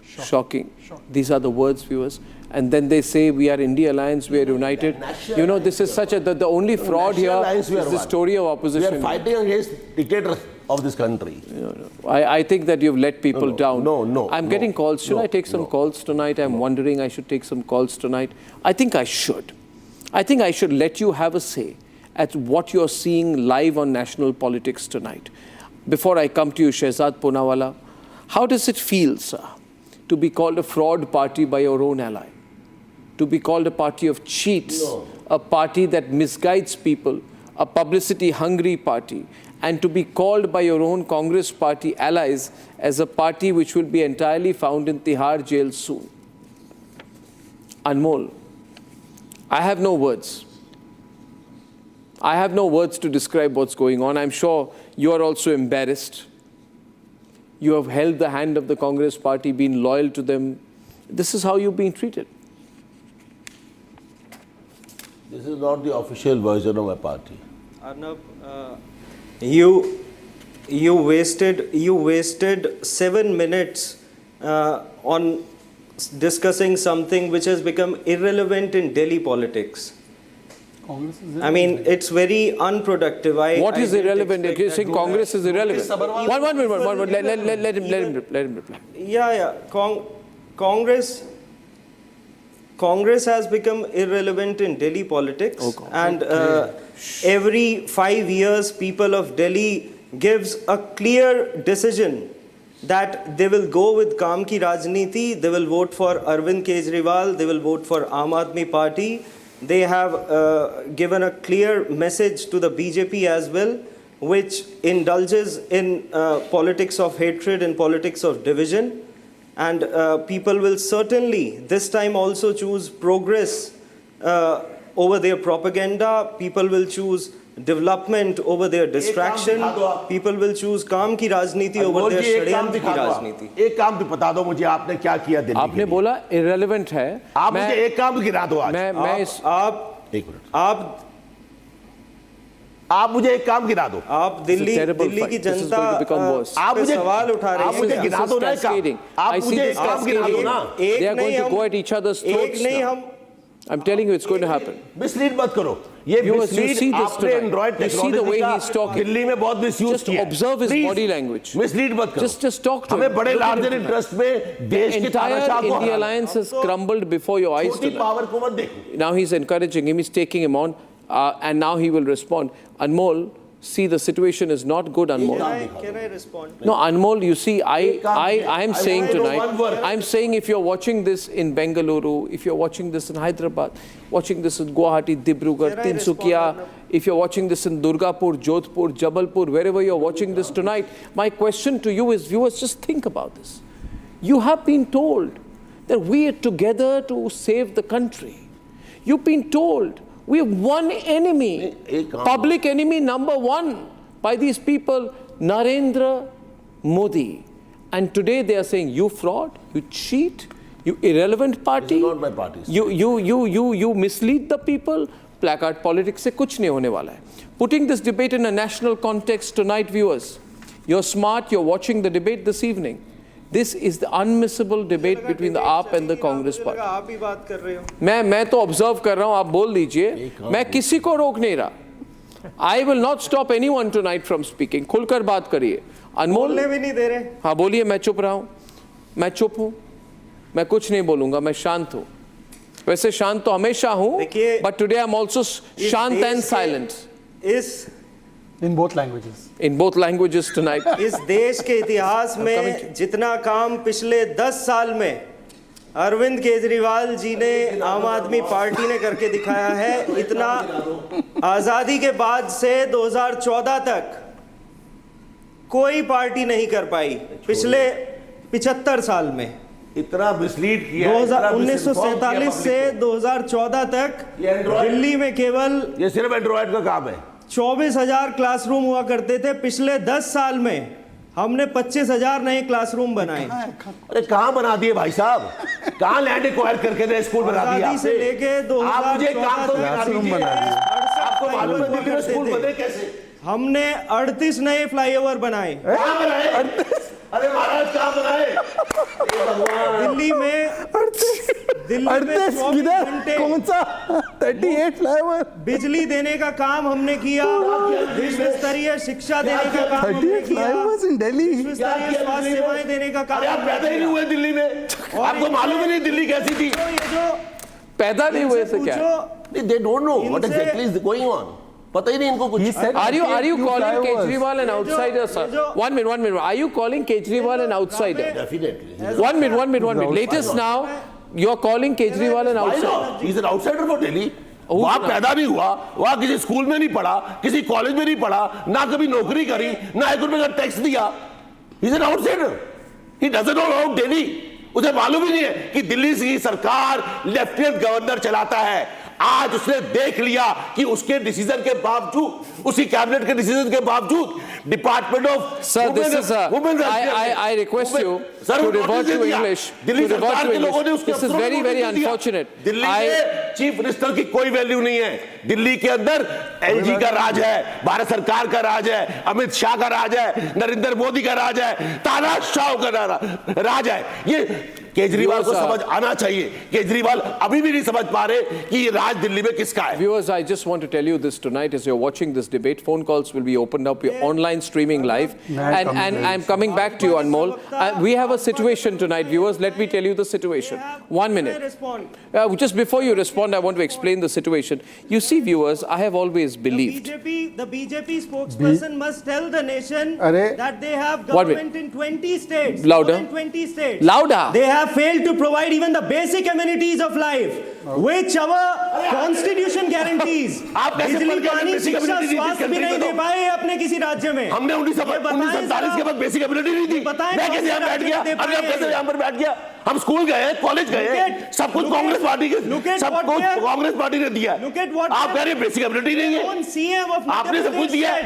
Shocking. These are the words, viewers. And then they say we are India Alliance, we are united. You know, this is such the only fraud here is the story of opposition. We are fighting against dictators of this country. I think that you've let people down. I'm getting calls. Should I take some calls tonight? I'm wondering I should take some calls tonight. I think I should. I think I should let you have a say at what you're seeing live on national politics tonight. Before I come to you, Shehzad Poonawala, how does it feel, sir, to be called a fraud party by your own ally? To be called a party of cheats, a party that misguides people, a publicity-hungry party, and to be called by your own Congress party allies as a party which will be entirely found in Tihar jail soon. Anmol, I have no words. I have no words to describe what's going on. I'm sure you are also embarrassed. You have held the hand of the Congress party, been loyal to them. This is how you've been treated. This is not the official version of my party. Arnab, you wasted 7 minutes on discussing something which has become irrelevant in Delhi politics. I mean, it's very unproductive. What is irrelevant? You're saying Congress is irrelevant. One minute. Let him reply. Yeah. Congress has become irrelevant in Delhi politics, and every 5 years, people of Delhi gives a clear decision that they will go with Kaam Ki Rajniti, they will vote for Arvind Kejriwal, they will vote for Aam Aadmi Party. They have given a clear message to the BJP as well, which indulges in politics of hatred and politics of division. And people will certainly this time also choose progress over their propaganda. People will choose development over their distraction. People will choose काम की राजनीति over their षड्यंत्र की राजनीति. एक काम तो बता दो मुझे, आपने क्या किया दिल्ली? आपने बोला irrelevant है. आप मुझे एक काम गिरा दो आज. आप मुझे एक काम गिरा दो. आप दिल्ली की जनता आप मुझे सवाल उठा रहे हैं. आप मुझे गिरा दो ना. आप मुझे एक काम गिरा दो ना. They are going to go at each other's throats now. I'm telling you, it's going to happen. Mislead मत करो. ये mislead आपने Android technology का दिल्ली में बहुत misuse किया. Just observe his body language. Mislead मत करो. Just talk to him. हमें बड़े larger interest में देश के तानाशाह को India alliance has crumbled before your eyes tonight. छोटी power को मत देखो. Now he's encouraging him. He's taking him on, and now he will respond. Anmol, see, the situation is not good, Anmol. Can I respond? No, Anmol, you see, I am saying tonight, I'm saying if you're watching this in Bengaluru, if you're watching this in Hyderabad, watching this in Guwahati, Dibrugarh, Tinsukia, if you're watching this in Durgapur, Jodhpur, Jabalpur, wherever you're watching this tonight, my question to you is, viewers, just think about this. You have been told that we are together to save the country. You've been told we have one enemy, public enemy number one by these people, Narendra Modi. And today they are saying, you fraud, you cheat, you irrelevant party. This is not my party. You mislead the people. Placard politics se kuch nahi hone wala hai. Putting this debate in a national context tonight, viewers, you're smart, you're watching the debate this evening. This is the unmissable debate between the AAP and the Congress party. आप ही बात कर रहे हो. मैं तो observe कर रहा हूँ, आप बोल दीजिए. मैं किसी को रोक नहीं रहा. I will not stop anyone tonight from speaking. खुलकर बात करिए. अनमोल बोलने भी नहीं दे रहे. हाँ बोलिए. मैं चुप रहा हूँ. मैं चुप हूँ. मैं कुछ नहीं बोलूँगा. मैं शांत हूँ. वैसे शांत तो हमेशा हूँ. But today I'm also शांत and silent. In both languages. In both languages tonight. इस देश के इतिहास में जितना काम पिछले 10 साल में अरविंद केजरीवाल जी ने, आम आदमी पार्टी ने करके दिखाया है, इतना आज़ादी के बाद से 2014 तक कोई पार्टी नहीं कर पाई पिछले 75 साल में. इतना मिसलीड किया. 1947 से 2014 तक दिल्ली में केवल ये सिर्फ एंड्रॉइड का काम है. 24,000 क्लासरूम हुआ करते थे. पिछले 10 साल में हमने 25,000 नए क्लासरूम बनाए. अरे कहाँ बना दिए भाई साहब? कहाँ लैंड एक्वायर करके नए स्कूल बना दिए आपने? से लेके 2014 क्लासरूम बना दिए. आपको मालूम है कि स्कूल बने कैसे? हमने 38 नए फ्लाईओवर बनाए. कहाँ बनाए? अरे महाराज कहाँ बनाए? दिल्ली में 24 घंटे कौन सा 38 फ्लाईओवर बिजली देने का काम हमने किया. विश्व स्तरीय शिक्षा देने का काम हमने किया. विश्व स्तरीय स्वास्थ्य सेवाएं देने का काम. आप पैदा ही नहीं हुए दिल्ली में. आपको मालूम ही नहीं दिल्ली कैसी थी. पैदा नहीं हुए से क्या? They don't know what exactly is going on. पता ही नहीं इनको कुछ. Are you calling Kejriwal an outsider, sir? One minute. Are you calling Kejriwal an outsider? Definitely. One minute. Latest now, you're calling Kejriwal an outsider. He's an outsider for Delhi. वहाँ पैदा नहीं हुआ, वहाँ किसी स्कूल में नहीं पढ़ा, किसी कॉलेज में नहीं पढ़ा, ना कभी नौकरी करी, ना 1 रुपए का टैक्स दिया. He's an outsider. He doesn't know about Delhi. उसे मालूम ही नहीं है कि दिल्ली की सरकार लेफ्टिनेंट गवर्नर चलाता है. आज उसने देख लिया कि उसके डिसीजन के बावजूद, उसी कैबिनेट के डिसीजन के बावजूद, department of I request you to revert to English. Delhi सरकार के लोगों ने उसके This is very unfortunate. Delhi में चीफ मिनिस्टर की कोई वैल्यू नहीं है। दिल्ली के अंदर एलजी का राज है, भारत सरकार का राज है, अमित शाह का राज है, नरेंद्र मोदी का राज है, तानाशाह का राज है। ये केजरीवाल को समझ आना चाहिए। केजरीवाल अभी भी नहीं समझ पा रहे कि ये राज दिल्ली में किसका है। Viewers, I just want to tell you this tonight as you're watching this debate, phone calls will be opened up, we're online streaming live, and I'm coming back to you, Anmol. We have a situation tonight, viewers. Let me tell you the situation. 1 minute. Just before you respond, I want to explain the situation. You see, viewers, I have always believed. The BJP spokesperson must tell the nation that they have government in 20 states. Louder. In 20 states. Louder. They have failed to provide even the basic amenities of life, which our constitution guarantees. बिजली, पानी, शिक्षा, स्वास्थ्य भी नहीं दे पाए अपने किसी राज्य में। हमने 1947 के बाद बेसिक एबिलिटी नहीं दी। मैं कैसे यहाँ बैठ गया? अरे आप कैसे यहाँ पर बैठ गया? हम स्कूल गए, कॉलेज गए, सब कुछ कांग्रेस पार्टी के, सब कुछ कांग्रेस पार्टी ने दिया। आप कह रहे बेसिक एबिलिटी नहीं है? आपने सब कुछ दिया।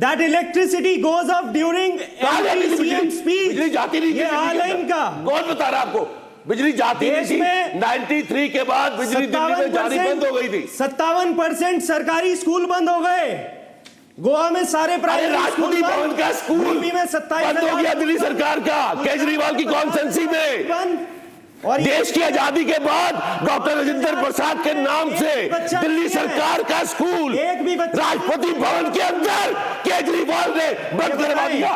That electricity goes off during CM speech. बिजली जाती नहीं थी। ये आलाइन का कौन बता रहा आपको? बिजली जाती नहीं थी। 93 के बाद बिजली दिल्ली में जानी बंद हो गई थी। 57% सरकारी स्कूल बंद हो गए। गोवा में सारे प्राइवेट राष्ट्रपति भवन का स्कूल में 27 बंद हो गया दिल्ली सरकार का, केजरीवाल की कॉन्स्टिट्यूंसी में। और देश की आजादी के बाद डॉक्टर राजेंद्र प्रसाद के नाम से दिल्ली सरकार का स्कूल राष्ट्रपति भवन के अंदर केजरीवाल ने बंद करवा दिया।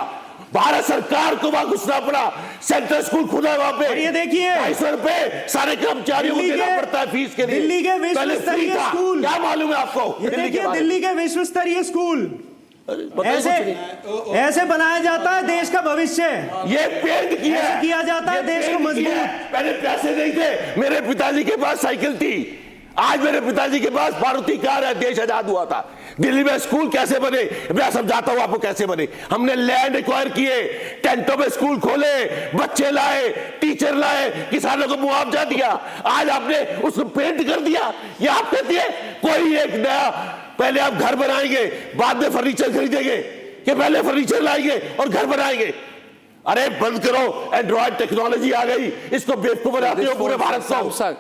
भारत सरकार को वहां घुसना पड़ा। सेंट्रल स्कूल खुला वहां पे। ये देखिए 250 रुपए सारे कर्मचारियों को देना पड़ता है फीस के लिए। दिल्ली के विश्व स्तरीय स्कूल, क्या मालूम है आपको? ये देखिए दिल्ली के विश्व स्तरीय स्कूल ऐसे बनाया जाता है देश का भविष्य। ये पेंट किया जाता है देश को मजबूत। पहले पैसे नहीं थे, मेरे पिताजी के पास साइकिल थी, आज मेरे पिताजी के पास मारुति कार है। देश आजाद हुआ था। दिल्ली में स्कूल कैसे बने मैं समझाता हूं आपको कैसे बने। हमने लैंड एक्वायर किए, टेंटों में स्कूल खोले, बच्चे लाए, टीचर लाए, किसानों को मुआवजा दिया। आज आपने उसको पेंट कर दिया। ये आप कहती है कोई एक नया, पहले आप घर बनाएंगे बाद में फर्नीचर खरीदेंगे, कि पहले फर्नीचर लाएंगे और घर बनाएंगे? अरे बंद करो, एंड्रॉइड टेक्नोलॉजी आ गई, इसको बेवकूफ बनाते हो पूरे भारत को।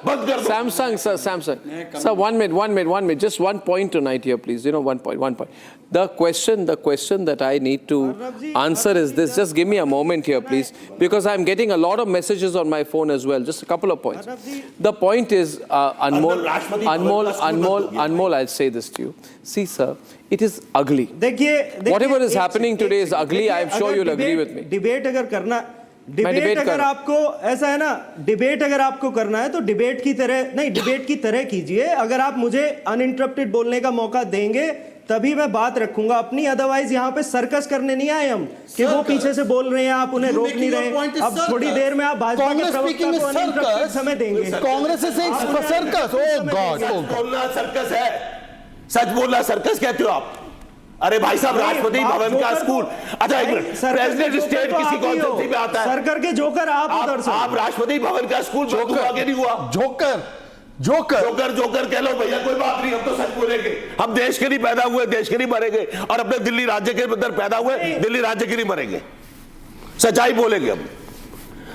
बंद कर दो। Samsung, sir, 1 minute, just 1 point tonight here, please. You know, 1 point. The question that I need to answer is this. Just give me a moment here, please, because I'm getting a lot of messages on my phone as well. Just a couple of points. The point is, Anmol, I'll say this to you. See, sir, it is ugly. Whatever is happening today is ugly. I'm sure you'll agree with me. Debate अगर करना, debate अगर आपको ऐसा है ना, debate अगर आपको करना है तो डिबेट की तरह नहीं, डिबेट की तरह कीजिए। अगर आप मुझे अनइंटरप्टेड बोलने का मौका देंगे तभी मैं बात रखूंगा अपनी, अदरवाइज यहाँ पे सर्कस करने नहीं आए हम कि वो पीछे से बोल रहे हैं, आप उन्हें रोक नहीं रहे। अब थोड़ी देर में आप भाजपा के प्रवक्ता को अनइंटरप्टेड समय देंगे। कांग्रेस से सर्कस, ओह गॉड, बोलना सर्कस है, सच बोलना सर्कस कहते हो आप? अरे भाई साहब, राष्ट्रपति भवन का स्कूल, अच्छा एक मिनट, प्रेसिडेंट स्टेट किसी कॉन्स्टिट्यूंसी में आता है? सरकार के जोकर आप उधर से। आप राष्ट्रपति भवन का स्कूल बंद हुआ कि नहीं हुआ? जोकर कह लो भैया, कोई बात नहीं, हम तो सच बोलेंगे। हम देश के लिए पैदा हुए, देश के लिए मरेंगे, और अपने दिल्ली राज्य के अंदर पैदा हुए, दिल्ली राज्य के लिए मरेंगे। सच्चाई बोलेंगे हम।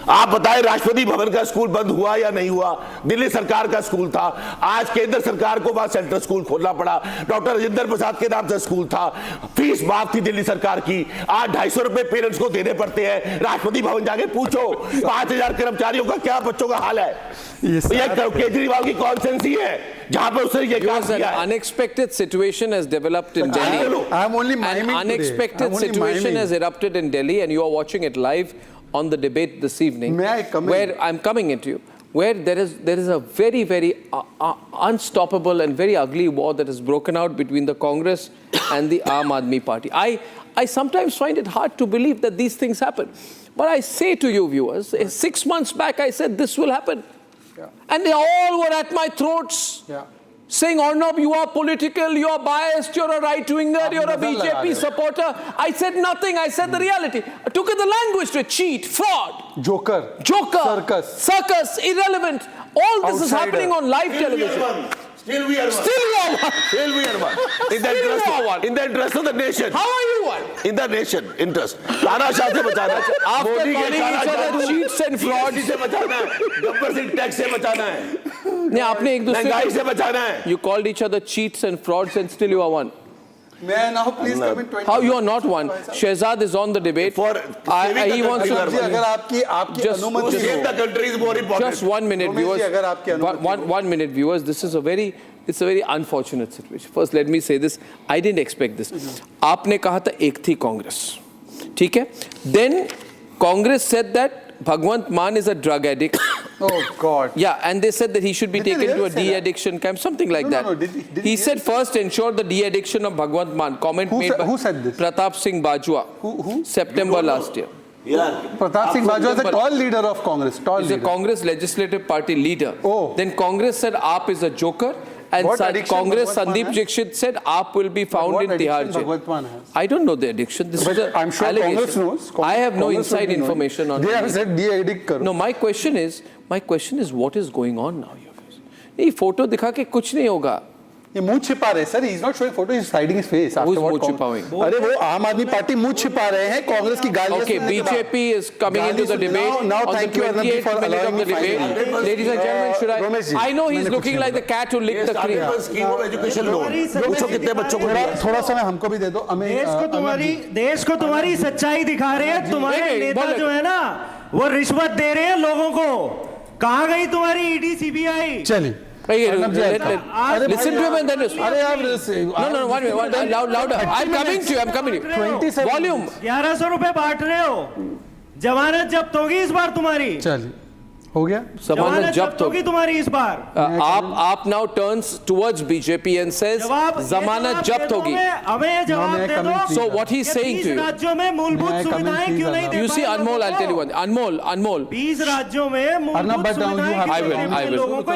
आप बताएं, राष्ट्रपति भवन का स्कूल बंद हुआ या नहीं हुआ? दिल्ली सरकार का स्कूल था। आज केंद्र सरकार को वहां सेंट्रल स्कूल खोलना पड़ा। डॉक्टर राजेंद्र प्रसाद के नाम से स्कूल था, फीस माफ थी दिल्ली सरकार की। आज 250 रुपए पेरेंट्स को देने पड़ते हैं। राष्ट्रपति भवन जाके पूछो 5000 कर्मचारियों का क्या बच्चों का हाल है। ये केजरीवाल की कॉन्स्टिट्यूंसी है जहां पर उसने ये काम किया है। Unexpected situation has developed in Delhi. I'm only miming An unexpected situation has erupted in Delhi, and you are watching it live on the debate this evening. May I come in? Where I'm coming into you, where there is a very, very unstoppable and very ugly war that has broken out between the Congress and the Aam Aadmi Party. I sometimes find it hard to believe that these things happen. But I say to you viewers, 6 months back I said this will happen. Yeah. And they all were at my throats. Yeah. Saying, Arnab, you are political, you are biased, you're a right-winger, you're a BJP supporter. I said nothing, I said the reality. I took the language to cheat, fraud. Joker. Circus, irrelevant. All this is happening on live television. Still we are one. Still we are one. In the interest of the nation. How are you one? In the nation interest. तानाशाह से बचाना है। After calling each other cheats and frauds से बचाना है। Gabbar Singh tax से बचाना है। नहीं, आपने एक दूसरे महंगाई से बचाना है. You called each other cheats and frauds and still you are one. May I now please come in 20? How you are not one? Shehzad is on the debate. For he wants to. अगर आपकी अनुमति save the country is more important. Just 1 minute, viewers. अगर आपकी अनुमति 1 minute, viewers. This is a very unfortunate situation. First, let me say this. I didn't expect this. आपने कहा था एक थी कांग्रेस, ठीक है? Then Congress said that Bhagwant Mann is a drug addict. Oh God. Yeah, and they said that he should be Did he taken to really a say that? de-addiction camp, something like No, that. no, did he He said first ensure the de-addiction of Bhagwant Mann. Comment made by who said this? Pratap Singh Bajwa. Who? September last year. Yeah. Pratap Singh Bajwa is a tall leader of Congress. He's a Congress Legislative Party leader. Oh. Then Congress said AAP is a joker. And Congress, Sandeep Dixit said AAP will be found in Tihar jail. I don't know the addiction. This is I'm sure Congress knows. I have no inside information on it. They have said de-addict karo. No, my question is what is going on now? ये photo दिखा के कुछ नहीं होगा. ये मुंह छिपा रहे sir. He's not showing photo. He's hiding his face. Who's मुंह छिपाएं? अरे वो आम आदमी पार्टी मुंह छिपा रहे हैं कांग्रेस की गालियां. Okay, BJP is coming into the debate. Now thank you Arnab for allowing me to debate. Ladies and gentlemen, I know he's looking like the cat who licked the cream. Scheme of education loan. पूछो कितने बच्चों को दिया? थोड़ा समय हमको भी दे दो. देश को तुम्हारी सच्चाई दिखा रहे हैं. तुम्हारे नेता जो है ना वो रिश्वत दे रहे हैं लोगों को. कहाँ गई तुम्हारी ईडी सीबीआई? चलिए. Listen to him and then no, 1 minute, louder. I'm coming to you. 27 Volume. 1100 रुपए बांट रहे हो. जमानत जब्त होगी इस बार तुम्हारी. चलिए. हो गया. जमानत जब्त होगी तुम्हारी इस बार. आप now turns towards BJP and says जमानत जब्त होगी. हमें जवाब दे दो. So what he's saying to you. 20 राज्यों में मूलभूत सुविधाएं क्यों नहीं दे? You see, Anmol, I'll tell you one. Anmol. 20 राज्यों में मूलभूत सुविधाएं.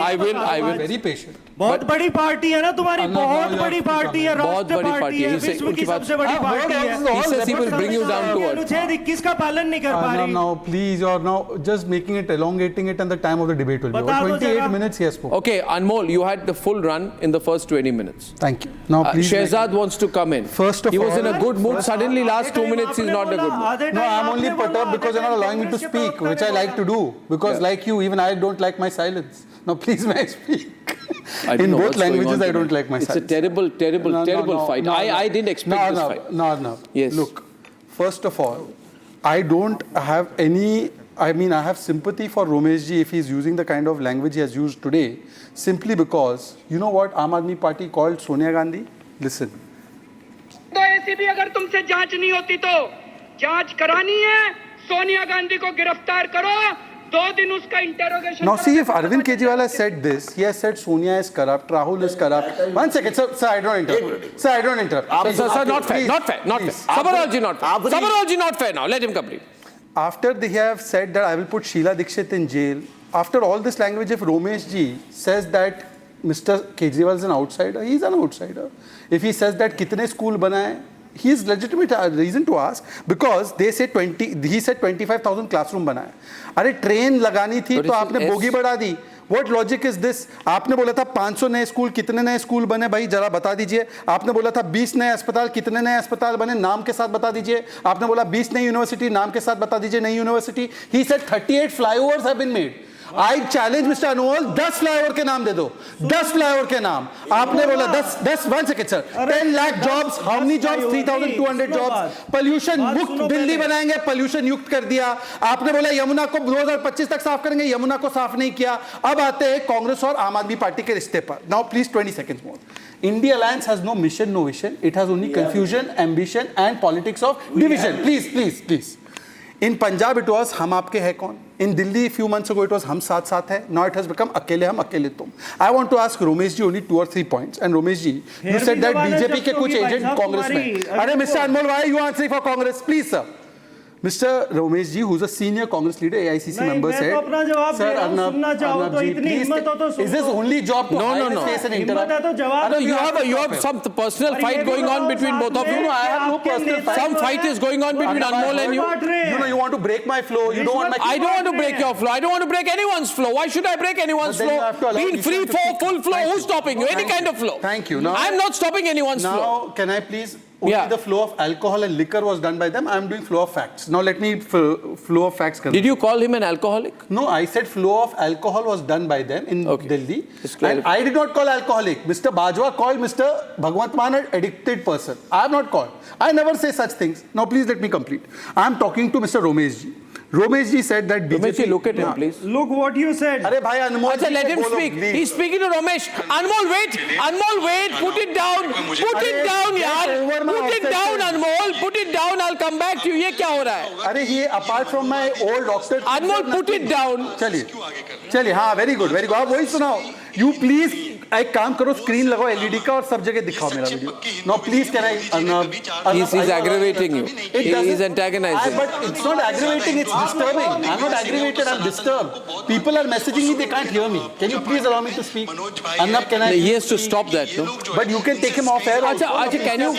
I will. Very patient. बहुत बड़ी पार्टी है ना तुम्हारी. बहुत बड़ी पार्टी है. राष्ट्रीय पार्टी है. विश्व की सबसे बड़ी पार्टी है. He says he will bring you down to earth. अनुच्छेद 21 का पालन नहीं कर पा रही. Now please, you're now just making it, elongating it, and the time of the debate will be over. 28 minutes he has spoken. Okay, Anmol, you had the full run in the first 20 minutes. Thank you. Now please. Shehzad wants to come in. First of all, he was in a good mood. Suddenly, last 2 minutes, he's not in a good mood. No, I'm only put up because you're not allowing me to speak, which I like to do. Because like you, even I don't like my silence. Now please, may I speak? In both languages, I don't like my silence. It's a terrible fight. I didn't expect this fight. No. Yes. Look, first of all, I don't have any. I mean, I have sympathy for Romesh ji if he's using the kind of language he has used today, simply because, you know what Aam Aadmi Party called Sonia Gandhi? Listen. तो ऐसी भी अगर तुमसे जांच नहीं होती तो जांच करानी है. सोनिया गांधी को गिरफ्तार करो. 2 दिन उसका interrogation. Now see, if Arvind Kejriwal has said this, he has said Sonia is corrupt, Rahul is corrupt. 1 second, sir, I don't interrupt. Sir, I don't interrupt. Sir, not fair. Sabaralji, not fair. Sabaralji, not fair now. Let him complete. After they have said that I will put Sheila Dikshit in jail, after all this language, if Romesh ji says that Mr. Kejriwal is an outsider, he is an outsider. If he says that kitne school banaye, he is legitimate reason to ask, because they say he said 25,000 classroom बनाए. अरे train लगानी थी तो आपने bogie बढ़ा दी. What logic is this? आपने बोला था 500 नए स्कूल, कितने नए स्कूल बने भाई जरा बता दीजिए. आपने बोला था 20 नए अस्पताल, कितने नए अस्पताल बने नाम के साथ बता दीजिए. आपने बोला 20 नई यूनिवर्सिटी, नाम के साथ बता दीजिए नई university. He said 38 flyovers have been made. I challenge Mr. Anmol, 10 flyover के नाम दे दो. 10 फ्लाईओवर के नाम. आपने बोला 10 1 second sir. 10 lakh jobs. How many jobs? 3,200 jobs. Pollution मुक्त दिल्ली बनाएंगे. Pollution युक्त कर दिया. आपने बोला यमुना को 2025 तक साफ करेंगे. यमुना को साफ नहीं किया. अब आते हैं कांग्रेस और आम आदमी पार्टी के रिश्ते पर. Now please 20 seconds more. India Alliance has no mission, no vision. It has only confusion, ambition and politics of division. Please. In Punjab it was हम आपके है कौन. In Delhi a few months ago it was हम साथ साथ है. Now it has become अकेले हम अकेले तुम. I want to ask Romesh ji only 2 or 3 points. And Romesh ji, you said that BJP के कुछ agent Congress में. अरे Mr. Anmol, why are you answering for Congress? Please sir. Mr. Romesh ji, who's a senior Congress leader, AICC member, said, Sir Arnab ji, please, is this only job to hide his face and interrupt? No, you have some personal fight going on between both of you. No, I have no personal fight. Some fight is going on between Anmol and you. You know, you want to break my flow. You don't want my... I don't want to break your flow. I don't want to break anyone's flow. Why should I break anyone's flow? Being free for full flow, who's stopping you? Any kind of flow. Thank you. I'm not stopping anyone's flow. Now, can I please... only Yeah. the flow of alcohol and liquor was done by them. I am doing flow of facts. Now let me flow of facts. Did you call him an alcoholic? No, I said flow of alcohol was done by them in Delhi. Just And clarify. I did not call alcoholic. Mr. Bajwa called Mr. Bhagwant Maan an addicted person. I have not called. I never say such things. Now please let me complete. I am talking to Mr. Romesh ji. Romesh ji said that Romesh ji, BJP... look at him, please. Look what you said. Arey bhai, Anmol Acha, ji let ko him bolo, speak. please. He's speaking to Ramesh. Anmol, wait. Anmol, wait. Put it down. Put it down, yaar. Put it down, Anmol. Put it down. I'll come back to you. ये क्या हो रहा है? अरे ये apart from my old doctor... Anmol, put it down. चलिए हाँ, very good. आप वही सुनाओ. You please एक काम करो, स्क्रीन लगाओ एलईडी का और सब जगह दिखाओ मेरा video. Now please can I Arnab? He's aggravating you. He's antagonizing. But it's not aggravating, it's disturbing. I'm not aggravated, I'm disturbed. People are messaging me, they can't hear me. Can you please allow me to speak? Arnab, can I? He has to stop that, no? But you can take him off air. Acha,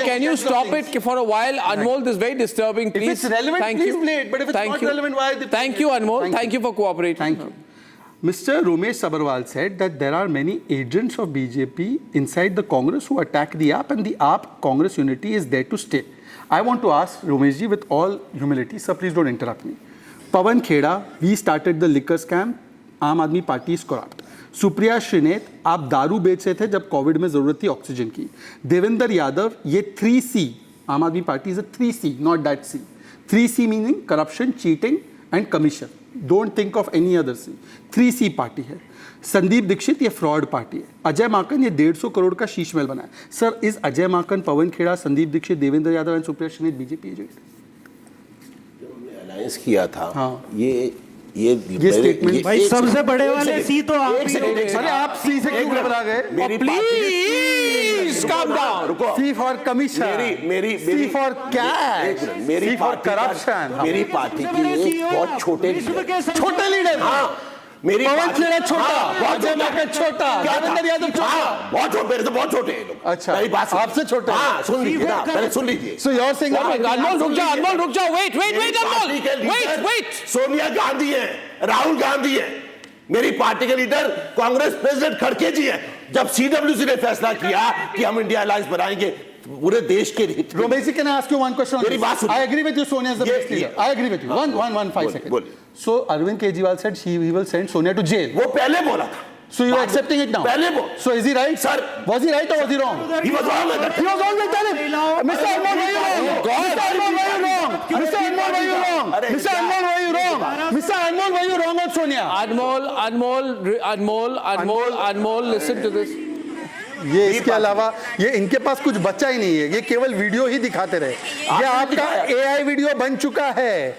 can you stop it for a while? Anmol, this is very disturbing. Please. If it's relevant, Thank please you. play it. But if it's not relevant, why? Thank you, Anmol. Thank you for cooperating. Thank you. Mr. Romesh Sabharwal said that there are many agents of BJP inside the Congress who attack the AAP, and the AAP Congress unity is there to stay. I want to ask Romesh ji with all humility, sir, please don't interrupt me. Pawan Kheda, we started the liquor scam. Aam Aadmi Party is corrupt. Supriya Shrinate, आप दारू बेच रहे थे जब Covid में जरूरत थी oxygen की. देवेंद्र यादव, ये 3C, आम आदमी party is a 3C, not that C. 3C meaning corruption, cheating and commission. Don't think of any other C. 3C party है. संदीप दीक्षित, ये फ्रॉड पार्टी है. अजय माकन, ये 150 करोड़ का शीश महल बनाया. Sir, is Ajay Maken, Pawan Khera, Sandeep Dikshit, Devendra Yadav and Supriya Shrinate BJP agent? Alliance किया था. हाँ. ये स्टेटमेंट भाई सबसे बड़े वाले सी तो आप ही हो. अरे आप सी से क्यों घबरा गए? Please calm down. C for commission. मेरी C for cash. C for corruption. मेरी पार्टी की एक बहुत छोटे लीडर. हाँ, मेरी पवन खेड़ा छोटा, अजय माकन छोटा, देवेंद्र यादव छोटा. बहुत छोटे, मेरे तो बहुत छोटे हैं लोग. अच्छा, मेरी बात आपसे छोटे. हाँ, सुन लीजिए ना, पहले सुन लीजिए. So you're saying Anmol, रुक जा. Wait, Anmol. Wait. Sonia Gandhi है, राहुल गांधी है. मेरी पार्टी के लीडर कांग्रेस प्रेसिडेंट खड़गे जी है. जब CWC ने फैसला किया कि हम इंडिया अलायंस बनाएंगे पूरे देश के हित में. Romesh, can I ask you one question? मेरी बात सुनिए. I agree with you, Sonia is the best leader. I agree with you. One, 5 seconds. So Arvind Kejriwal said he will send Sonia to jail. वो पहले बोला था. So you are accepting it now? पहले बोल. So is he right? Sir, was he right or was he wrong? He was wrong with that. He was wrong with that. Mr. Arnab, were you wrong? Mr. Arnab, were you wrong? Mr. Arnab, were you wrong? Mr. Arnab, were you wrong? Mr. Arnab, were you wrong on Sonia? Anmol, listen to this. ये इसके अलावा ये इनके पास कुछ बचा ही नहीं है. ये केवल वीडियो ही दिखाते रहे. ये आपका AI वीडियो बन चुका है.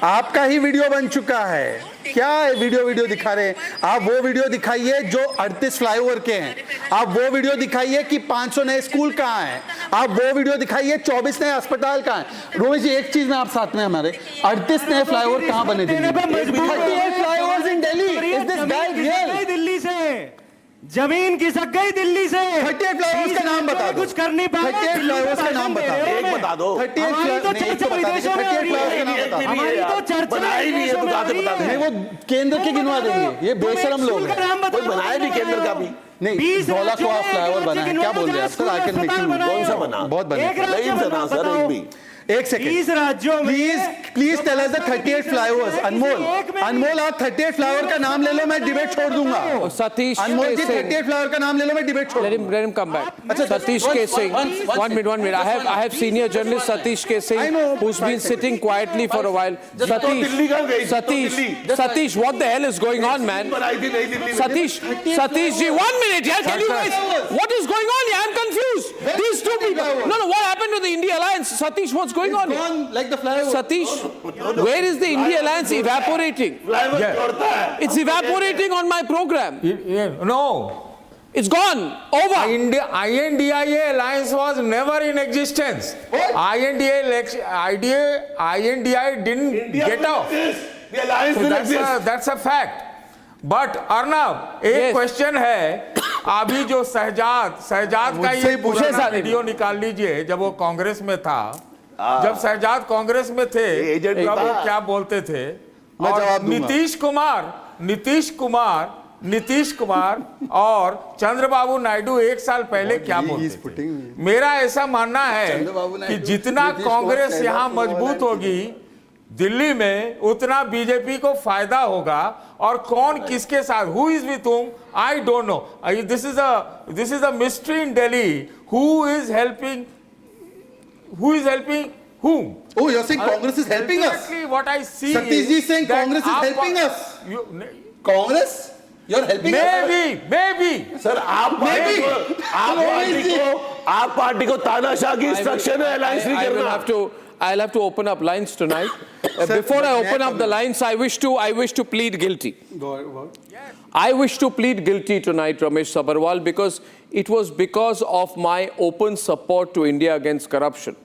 आपका ही वीडियो बन चुका है. क्या वीडियो दिखा रहे हैं आप? वो वीडियो दिखाइए जो 38 फ्लाईओवर के हैं. आप वो वीडियो दिखाइए कि 500 नए स्कूल कहाँ हैं. आप वो वीडियो दिखाइए 24 नए अस्पताल कहाँ हैं. रोहित जी, एक चीज में आप साथ में हमारे 38 नए फ्लाईओवर कहाँ बने Delhi? 38 flyovers in Delhi. Is this guy real? Delhi से जमीन खिसक गई दिल्ली से. 38 फ्लाईओवर्स का नाम बता दो. कुछ कर नहीं पाए. 38 फ्लाईओवर्स का नाम बता दो. एक बता दो. 38 फ्लाईओवर्स का नाम बता दो. बनाई नहीं है तो बता दो. नहीं, वो केंद्र के गिनवा देंगे. ये बेशरम लोग हैं. कोई बनाया नहीं केंद्र का भी. नहीं, डॉलर को आप फ्लाईओवर बनाए. क्या बोल रहे हैं आप sir? I can make you. कौन सा बना? बहुत बने. नहीं बना सर एक भी. एक सेकंड. राज्यों में please tell us the 38 flyovers. Anmol आप 38 फ्लाईओवर का नाम ले लो, मैं डिबेट छोड़ दूंगा. Satish, अनमोल जी 38 फ्लाईओवर का नाम ले लो, मैं डिबेट छोड़. Let him come back. Satish K Singh. One minute. I have senior journalist Satish K Singh who's been sitting quietly for a while. Satish, what the hell is going on, man? Satish ji, 1 minute. Yeah, tell you guys what is going on here. I'm confused. These two people. No. What happened to the India Alliance? Satish, what's going on here? Like the flyover. Satish, where is the India Alliance evaporating? It's evaporating on my program. No. It's gone. Over. INDIA alliance was never in existence. INDI didn't get out. The alliance didn't exist. That's a fact. But Arnab, एक question है. अभी जो शहजाद का ये पुराना video निकाल लीजिए जब वो कांग्रेस में था. जब शहजाद कांग्रेस में थे तब वो क्या बोलते थे. और नीतीश कुमार नीतीश कुमार और चंद्रबाबू नायडू एक साल पहले क्या बोलते थे। मेरा ऐसा मानना है कि जितना कांग्रेस यहाँ मजबूत होगी दिल्ली में, उतना बीजेपी को फायदा होगा। और कौन किसके साथ, who is with whom, I don't know. This is a mystery in Delhi. Who is helping whom? Oh, you're saying Congress is helping us? Exactly what I see. Satish ji is saying Congress is helping us. Congress? You're helping us? Maybe. Sir आप party को तानाशाह की instruction है alliance नहीं करना। I'll have to open up lines tonight. Before I open up the lines, I wish to plead guilty. I wish to plead guilty tonight, Ramesh Sabharwal, because it was because of my open support to India against corruption.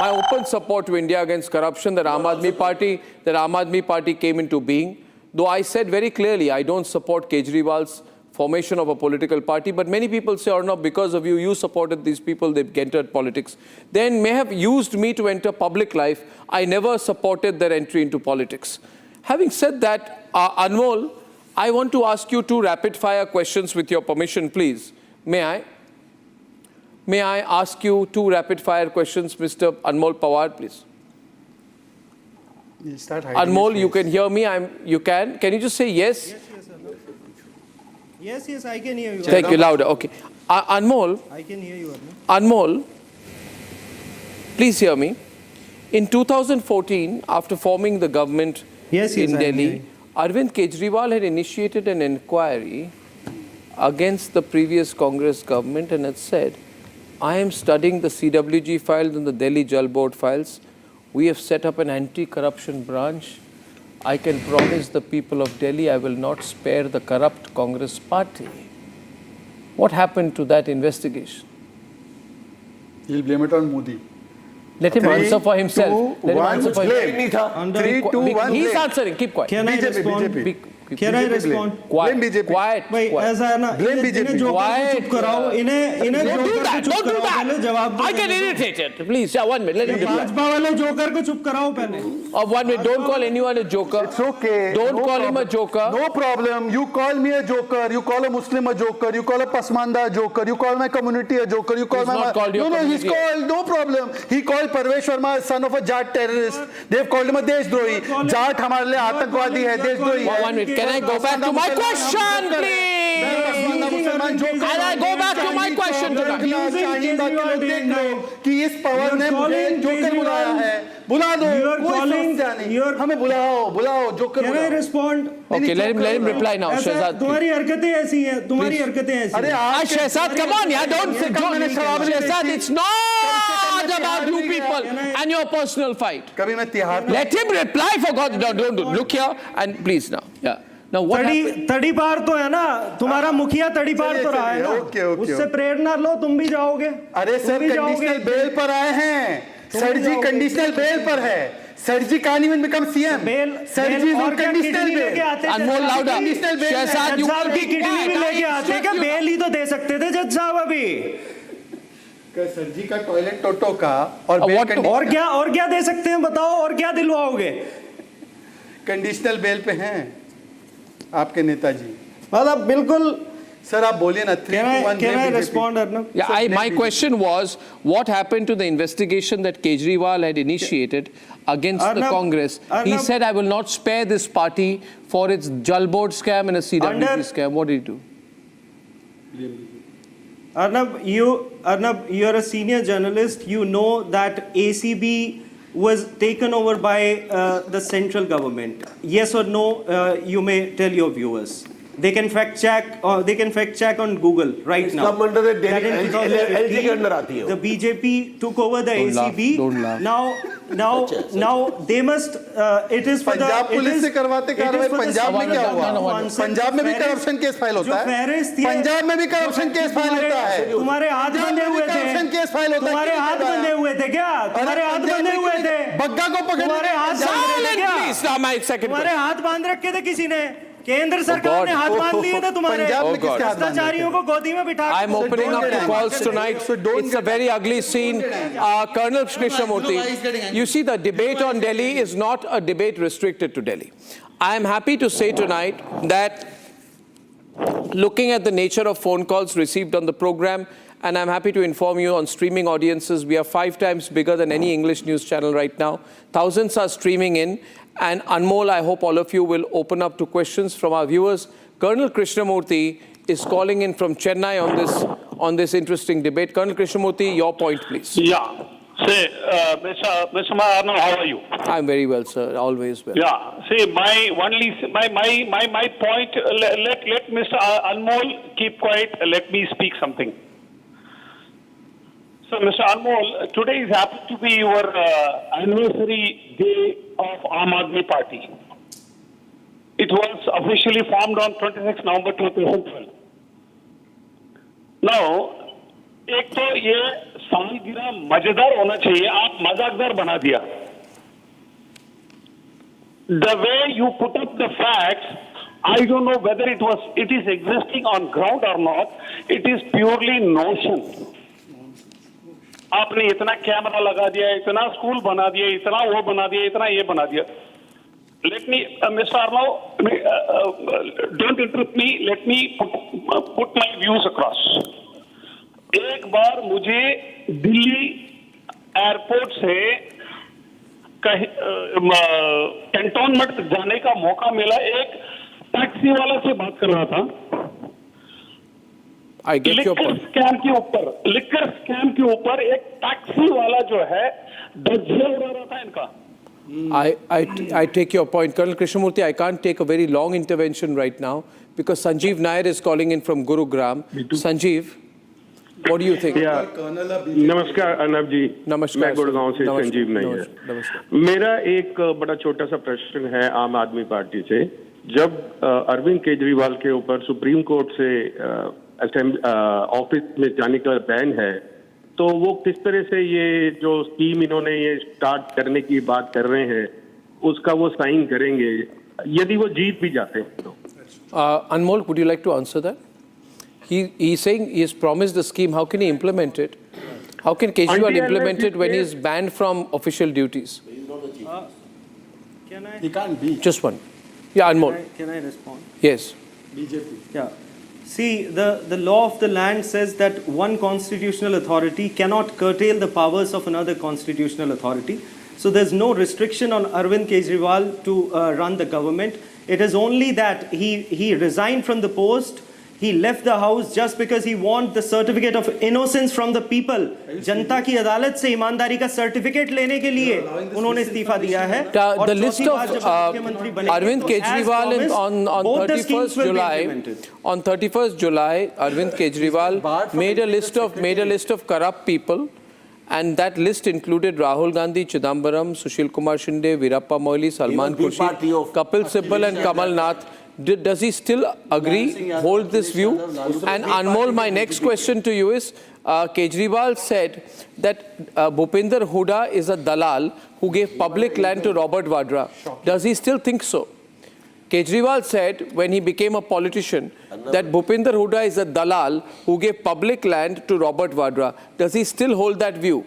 My open support to India against corruption that Aam Aadmi Party came into being. Though I said very clearly I don't support Kejriwal's formation of a political party, but many people say, Arnab, because of you supported these people, they've entered politics. They may have used me to enter public life. I never supported their entry into politics. Having said that, Anmol, I want to ask you 2 rapid-fire questions with your permission, please. May I? May I ask you 2 rapid-fire questions, Mr. Anmol Pawar, please? Anmol, you can hear me? You can? Can you just say yes? Yes, I can hear you. Thank you, louder. Okay. Anmol. I can hear you, Anmol, please hear me. In 2014, after forming the government in Delhi, Arvind Kejriwal had initiated an inquiry against the previous Congress government and had said, I am studying the CWG files and the Delhi Jal Board files. We have set up an anti-corruption branch. I can promise the people of Delhi I will not spare the corrupt Congress party. What happened to that investigation? He'll blame it on Modi. Let him answer for himself. Let him answer for himself. 3, 2, 1. He's answering. Keep quiet. Can I respond? Can I respond? Quiet. Quiet. भाई ऐसा है ना, इन्हें joker को चुप कराओ, इन्हें joker को चुप कराओ, पहले जवाब दो। I get irritated. Please, 1 minute. Let him reply. Bhajpa वाले जोकर को चुप कराओ पहले। 1 minute. Don't call anyone a joker. It's okay. Don't call him a joker. No problem. You call me a joker. You call a Muslim a joker. You call a Pasmanda a joker. You call my community a joker. You call He's not called your community. He's called. No problem. He called Parvesh Sharma, son of a Jat terrorist. They've called him a Deshdrohi. Jat हमारे लिए आतंकवादी है, Deshdrohi है। 1 minute. Can I go back to my question, please? Can I go back to my question tonight? कि इस पवन ने मुझे joker बुलाया है, बुला दो, हमें बुलाओ joker. Can I respond? Okay, let him reply now. Shehzad, तुम्हारी हरकतें ऐसी हैं, तुम्हारी हरकतें ऐसी हैं। अरे Shehzad, come on, yeah, don't Shehzad, it's not about you people and your personal fight. Let him reply for God. Don't look here and please now. Yeah. Now what तड़ी पार तो है ना, तुम्हारा मुखिया तड़ी पार तो रहा है ना, उससे प्रेरणा लो, तुम भी जाओगे। अरे सर कंडीशनल बेल पर आए हैं, सर जी कंडीशनल बेल पर है, sir ji can't even become CM, sir ji on conditional bail। Anmol louder, Shehzad, you will be quiet। लेके आते क्या बेल ही तो दे सकते थे जज साहब अभी। सर जी का टॉयलेट टोटो का और क्या दे सकते हैं बताओ, और क्या दिलवाओगे? कंडीशनल बेल पे हैं आपके नेताजी। मतलब बिल्कुल सर आप बोलिए ना। Can I respond, Arnab? Yeah, my question was, what happened to the investigation that Kejriwal had initiated against the Congress? He said, I will not spare this party for its Jal Board scam and a CWG scam. What did he do? Arnab, you're a senior journalist. You know that ACB was taken over by the central government. Yes or no? You may tell your viewers. They can fact check. They can fact check on Google right now. The BJP took over the ACB. Don't laugh. Now they must. It is for Punjab police से करवाते कार्रवाई। पंजाब में क्या हुआ? पंजाब में भी corruption case file होता है। पंजाब में भी करप्शन केस फाइल होता है। तुम्हारे हाथ बंधे हुए थे। करप्शन केस फाइल होता है। तुम्हारे हाथ बंधे हुए थे क्या? तुम्हारे हाथ बंधे हुए थे। बग्गा को पकड़। तुम्हारे हाथ तुम्हारे हाथ बांध रखे थे किसी ने? केंद्र सरकार ने हाथ बांध लिए थे तुम्हारे भ्रष्टाचारियों को गोदी में बिठा। I'm opening up the calls tonight. It's a very ugly scene. Colonel Krishnamurthy, you see the debate on Delhi is not a debate restricted to Delhi. I am happy to say tonight that looking at the nature of phone calls received on the program, and I'm happy to inform you on streaming audiences, we are 5 times bigger than any English news channel right now. Thousands are streaming in. And Anmol, I hope all of you will open up to questions from our viewers. Colonel Krishnamurthy is calling in from Chennai on this interesting debate. Colonel Krishnamurthy, your point, please. Yeah. Say, Mr. Arnab, how are you? I'm very well, sir. Always well. Yeah. See, my point. Let Mr. Anmol keep quiet. Let me speak something. So, Mr. Anmol, today is happens to be your anniversary day of Aam Aadmi Party. It was officially formed on 26 November 2012. Now, एक तो ये सालगिरह मजेदार होना चाहिए, आप मजाकदार बना दिया. The way you put up the facts, I don't know whether it is existing on ground or not. It is purely notion. आपने इतना कैमरा लगा दिया, इतना स्कूल बना दिया, इतना वो बना दिया, इतना ये बना दिया. Let me, Mr. Arnab, don't interrupt me. Let me put my views across. एक बार मुझे दिल्ली एयरपोर्ट से कैंटोनमेंट जाने का मौका मिला. एक टैक्सी वाला से बात कर रहा था. लिकर स्कैम के ऊपर एक टैक्सी वाला जो है धज्जियां उड़ा रहा था इनका. I take your point. Colonel Krishnamurthy, I can't take a very long intervention right now because Sanjeev Nair is calling in from Gurugram. Sanjeev, what do you think? नमस्कार अर्नब जी. नमस्कार. मैं गुड़गांव से संजीव नायर. मेरा एक बड़ा छोटा सा प्रश्न है आम आदमी पार्टी से. जब अरविंद केजरीवाल के ऊपर सुप्रीम कोर्ट से ऑफिस में जाने का बैन है, तो वो किस तरह से ये जो स्कीम इन्होंने ये स्टार्ट करने की बात कर रहे हैं उसका वो साइन करेंगे यदि वो जीत भी जाते हैं तो? Anmol, would you like to answer that? He's saying he has promised the scheme. How can he implement it? How can Kejriwal implement it when he is banned from official duties? He can't be. Just one. Yeah, Anmol. Can I respond? Yes. BJP. Yeah. See, the law of the land says that one constitutional authority cannot curtail the powers of another constitutional authority. So there's no restriction on Arvind Kejriwal to run the government. It is only that he resigned from the post. He left the house just because he wants the certificate of innocence from the people. जनता की अदालत से ईमानदारी का certificate लेने के लिए उन्होंने इस्तीफा दिया है. The list of Arvind Kejriwal on 31st July, Arvind Kejriwal made a list of corrupt people, and that list included Rahul Gandhi, Chidambaram, Sushil Kumar Shinde, Veerappa Moily, Salman Khurshid, Kapil Sibal, and Kamal Nath. Does he still agree, hold this view? And Anmol, my next question to you is, Kejriwal said that Bhupinder Hooda is a dalal who gave public land to Robert Vadra. Does he still think so? Kejriwal said when he became a politician that Bhupinder Hooda is a dalal who gave public land to Robert Vadra. Does he still hold that view?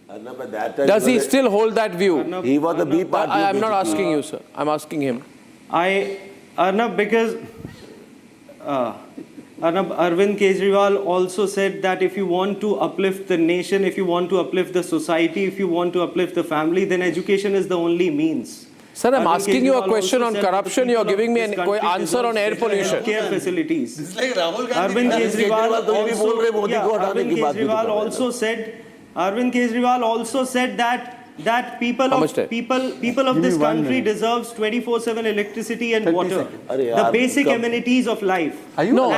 Does he still hold that view? He was the B party. I'm not asking you, sir. I'm asking him. Arnab, because Arvind Kejriwal also said that if you want to uplift the nation, if you want to uplift the society, if you want to uplift the family, then education is the only means. Sir, I'm asking you a question on corruption. You're giving me an answer on air pollution. Care facilities. Arvind Kejriwal also said that people of this country deserves 24/7 electricity and water, the basic amenities of life. No.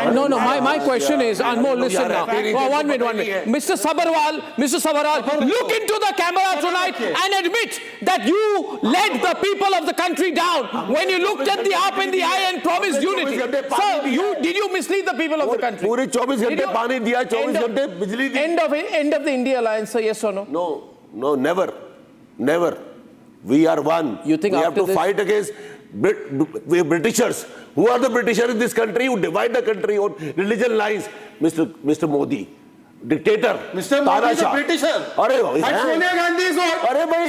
My question is, Anmol, listen now. One minute. Mr. Sabharwal, look into the camera tonight and admit that you led the people of the country down when you looked at the AAP in the eye and promised unity. Sir, did you mislead the people of the country? पूरे 24 घंटे पानी दिया, 24 घंटे बिजली दी. End of the India alliance, sir, yes or no? No, never. Never. We are one. You think we have to fight against Britishers. Who are the Britishers in this country who divide the country on religion lines? Mr. Modi. Dictator. Mr. Modi is a Britisher. Sonia Gandhi is what?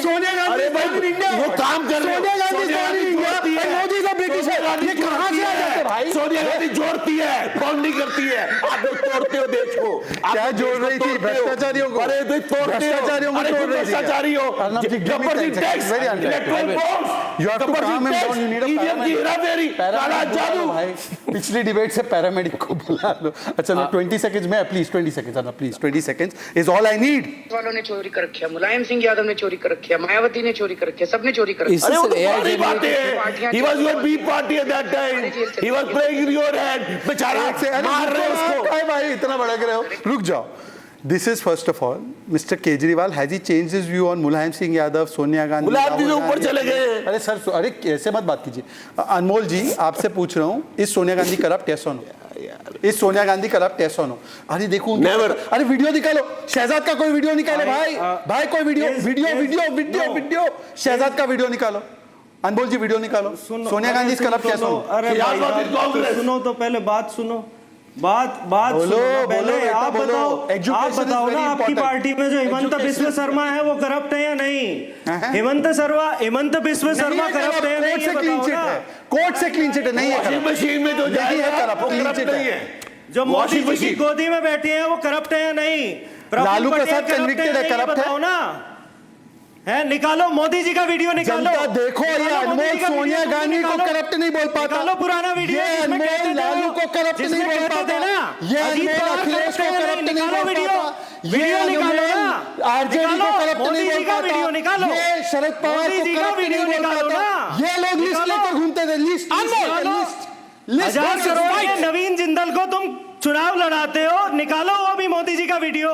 Sonia Gandhi is born in India. वो काम कर रहे हैं. Sonia Gandhi is born in India. Sonia Gandhi जोड़ती है, bounding करती है, आप लोग तोड़ते हो देश को। क्या जोड़ रही थी? भ्रष्टाचारियों को। अरे तो तोड़ते हो, भ्रष्टाचारियों को तोड़ रही थी। भ्रष्टाचारी हो, government tax, erectile bonds, You have to calm him down. You need a paramedic. काला जादू। भाई पिछली डिबेट से पैरामेडिक को बुला लो। अच्छा लो 20 सेकंड्स में please 20 seconds Arnab please 20 seconds is all I need. वालों ने चोरी कर रखी है, मुलायम सिंह यादव ने चोरी कर रखी है, मायावती ने चोरी कर रखी है, सबने चोरी कर रखी है। अरे वो तो बड़ी बात है। He was your B party at that time. He was playing your hand. बेचारा मार रहे उसको। काय भाई इतना भड़क रहे हो? रुक जाओ। This is first of all, Mr. Kejriwal has he changed his view on Mulayam Singh Yadav, Sonia Gandhi? मुलायम जी ऊपर चले गए। अरे सर, अरे ऐसे मत बात कीजिए। अनमोल जी आपसे पूछ रहा हूँ, इस सोनिया गांधी करप्ट कैसा नो? इस सोनिया गांधी करप्ट कैसा नो? अरे देखो Never. अरे वीडियो निकालो, शहजाद का कोई वीडियो निकाले भाई, भाई कोई वीडियो शहजाद का वीडियो निकालो। अनमोल जी वीडियो निकालो, सोनिया गांधी करप्ट कैसा नो? अरे सुनो तो पहले बात सुनो, बात सुनो पहले। आप बताओ ना, आपकी पार्टी में जो हिमंत बिस्व शर्मा है वो करप्ट है या नहीं? हिमंत बिस्व शर्मा करप्ट है या नहीं, ये बताओ ना। कोर्ट से क्लीन चिट है, नहीं है मशीन में जो नहीं है करप्ट नहीं है। जो मोदी जी की गोदी में बैठे हैं वो करप्ट है या नहीं? लालू प्रसाद कन्विक्टेड है, करप्ट है ना? है निकालो मोदी जी का वीडियो निकालो। देखो ये अनमोल सोनिया गांधी को करप्ट नहीं बोल पाता। निकालो पुराना वीडियो। ये अनमोल लालू को करप्ट नहीं बोल पाता ना। ये अनमोल अखिलेश को करप्ट नहीं बोल पाता। ये निकालो ना, आरजेडी को करप्ट नहीं बोल पाता। ये शरद पवार को करप्ट नहीं बोल पाता। ये लोग लिस्ट लेकर घूमते थे, लिस्ट। नवीन जिंदल को तुम चुनाव लड़ाते हो, निकालो वो भी मोदी जी का वीडियो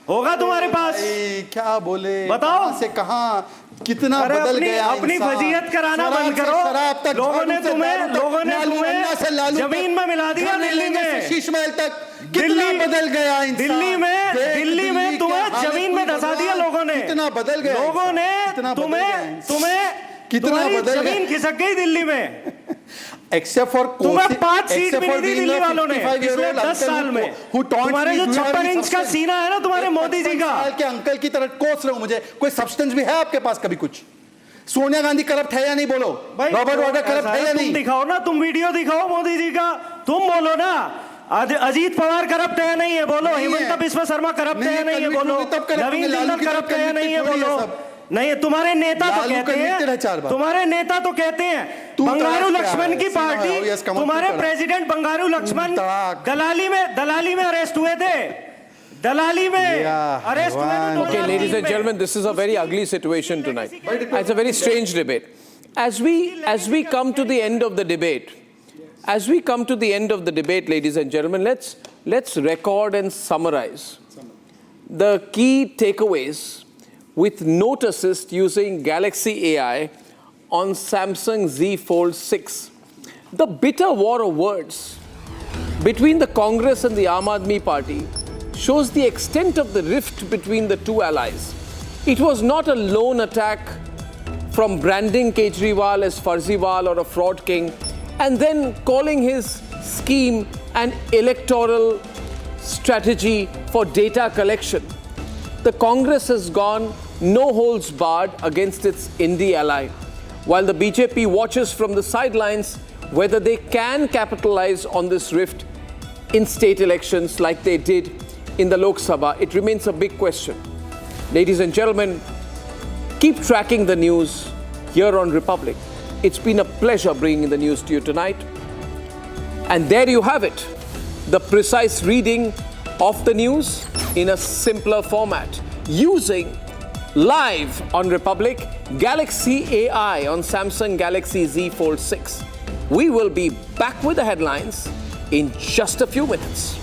होगा तुम्हारे पास। क्या बोले, बताओ से कहाँ कितना बदल गया। अपनी फजीयत कराना बंद करो। लोगों ने तुम्हें जमीन में मिला दिया। दिल्ली में शीश महल तक कितना बदल गया। दिल्ली में तुम्हें जमीन में धंसा दिया लोगों ने। कितना बदल गया लोगों ने, तुम्हें कितना बदल गया। जमीन खिसक गई दिल्ली में। एक्सेप्ट फॉर तुम्हें 5 सीट मिली थी दिल्ली वालों ने पिछले 10 साल में। तुम्हारे जो 56 इंच का सीना है ना तुम्हारे मोदी जी का, के अंकल की तरह कोस रहे हो मुझे। कोई सब्सटेंस भी है आपके पास कभी कुछ? सोनिया गांधी करप्ट है या नहीं बोलो? रॉबर्ट वाड्रा करप्ट है या नहीं? दिखाओ ना, तुम वीडियो दिखाओ मोदी जी का, तुम बोलो ना। अजीत पवार करप्ट है नहीं है बोलो? हिमंत बिस्व शर्मा करप्ट है नहीं है बोलो? नवीन जिंदल करप्ट है नहीं है बोलो? नहीं, तुम्हारे नेता तो कहते हैं, तुम्हारे नेता तो कहते हैं बंगारू लक्ष्मण की पार्टी, तुम्हारे प्रेसिडेंट बंगारू लक्ष्मण दलाली में अरेस्ट हुए थे। दलाली में अरेस्ट हुए थे। Okay, ladies and gentlemen, this is a very ugly situation tonight. It's a very strange debate. As we come to the end of the debate, ladies and gentlemen, let's record and summarize the key takeaways with note assist using Galaxy AI on Samsung Z Fold 6. The bitter war of words between the Congress and the Aam Aadmi Party shows the extent of the rift between the two allies. It was not a lone attack from branding Kejriwal as Farziwal or a fraud king and then calling his scheme an electoral strategy for data collection. The Congress has gone no holds barred against its Indi ally, while the BJP watches from the sidelines whether they can capitalize on this rift in state elections like they did in the Lok Sabha. It remains a big question. Ladies and gentlemen, keep tracking the news here on Republic. It's been a pleasure bringing the news to you tonight. And there you have it, the precise reading of the news in a simpler format, using live on Republic, Galaxy AI on Samsung Galaxy Z Fold 6. We will be back with the headlines in just a few minutes.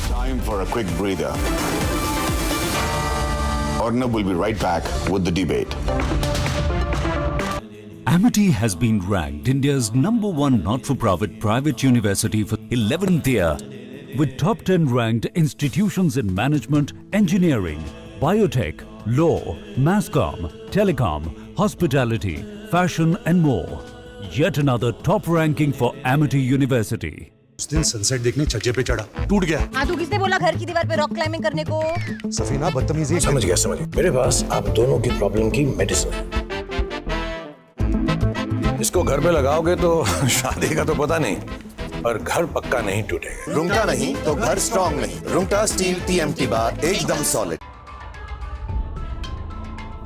Time for a quick breather. Arnab will be right back with the debate. Amity has been ranked India's #1 not-for-profit private university for 11th year, with top 10 ranked institutions in management, engineering, biotech, law, masscom, telecom, hospitality, fashion and more. Yet another top ranking for Amity University. उस दिन sunset देखने छज्जे पे चढ़ा, टूट गया। हाँ, तो किसने बोला घर की दीवार पे रॉक क्लाइंबिंग करने को? सफीना बदतमीजी। समझ गया। मेरे पास आप दोनों की प्रॉब्लम की मेडिसिन है। इसको घर पे लगाओगे तो शादी का तो पता नहीं, पर घर पक्का नहीं टूटेगा। रुंगटा नहीं तो घर स्ट्रॉन्ग नहीं। रुंगटा स्टील TMT बार एकदम solid.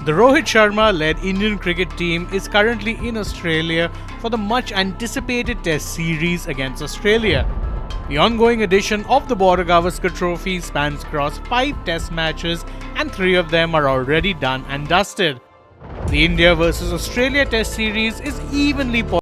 The Rohit Sharma-led Indian cricket team is currently in Australia for the much-anticipated Test series against Australia. The ongoing edition of the Border Gavaskar Trophy spans across 5 Test matches and 3 of them are already done and dusted. The India versus Australia Test series is evenly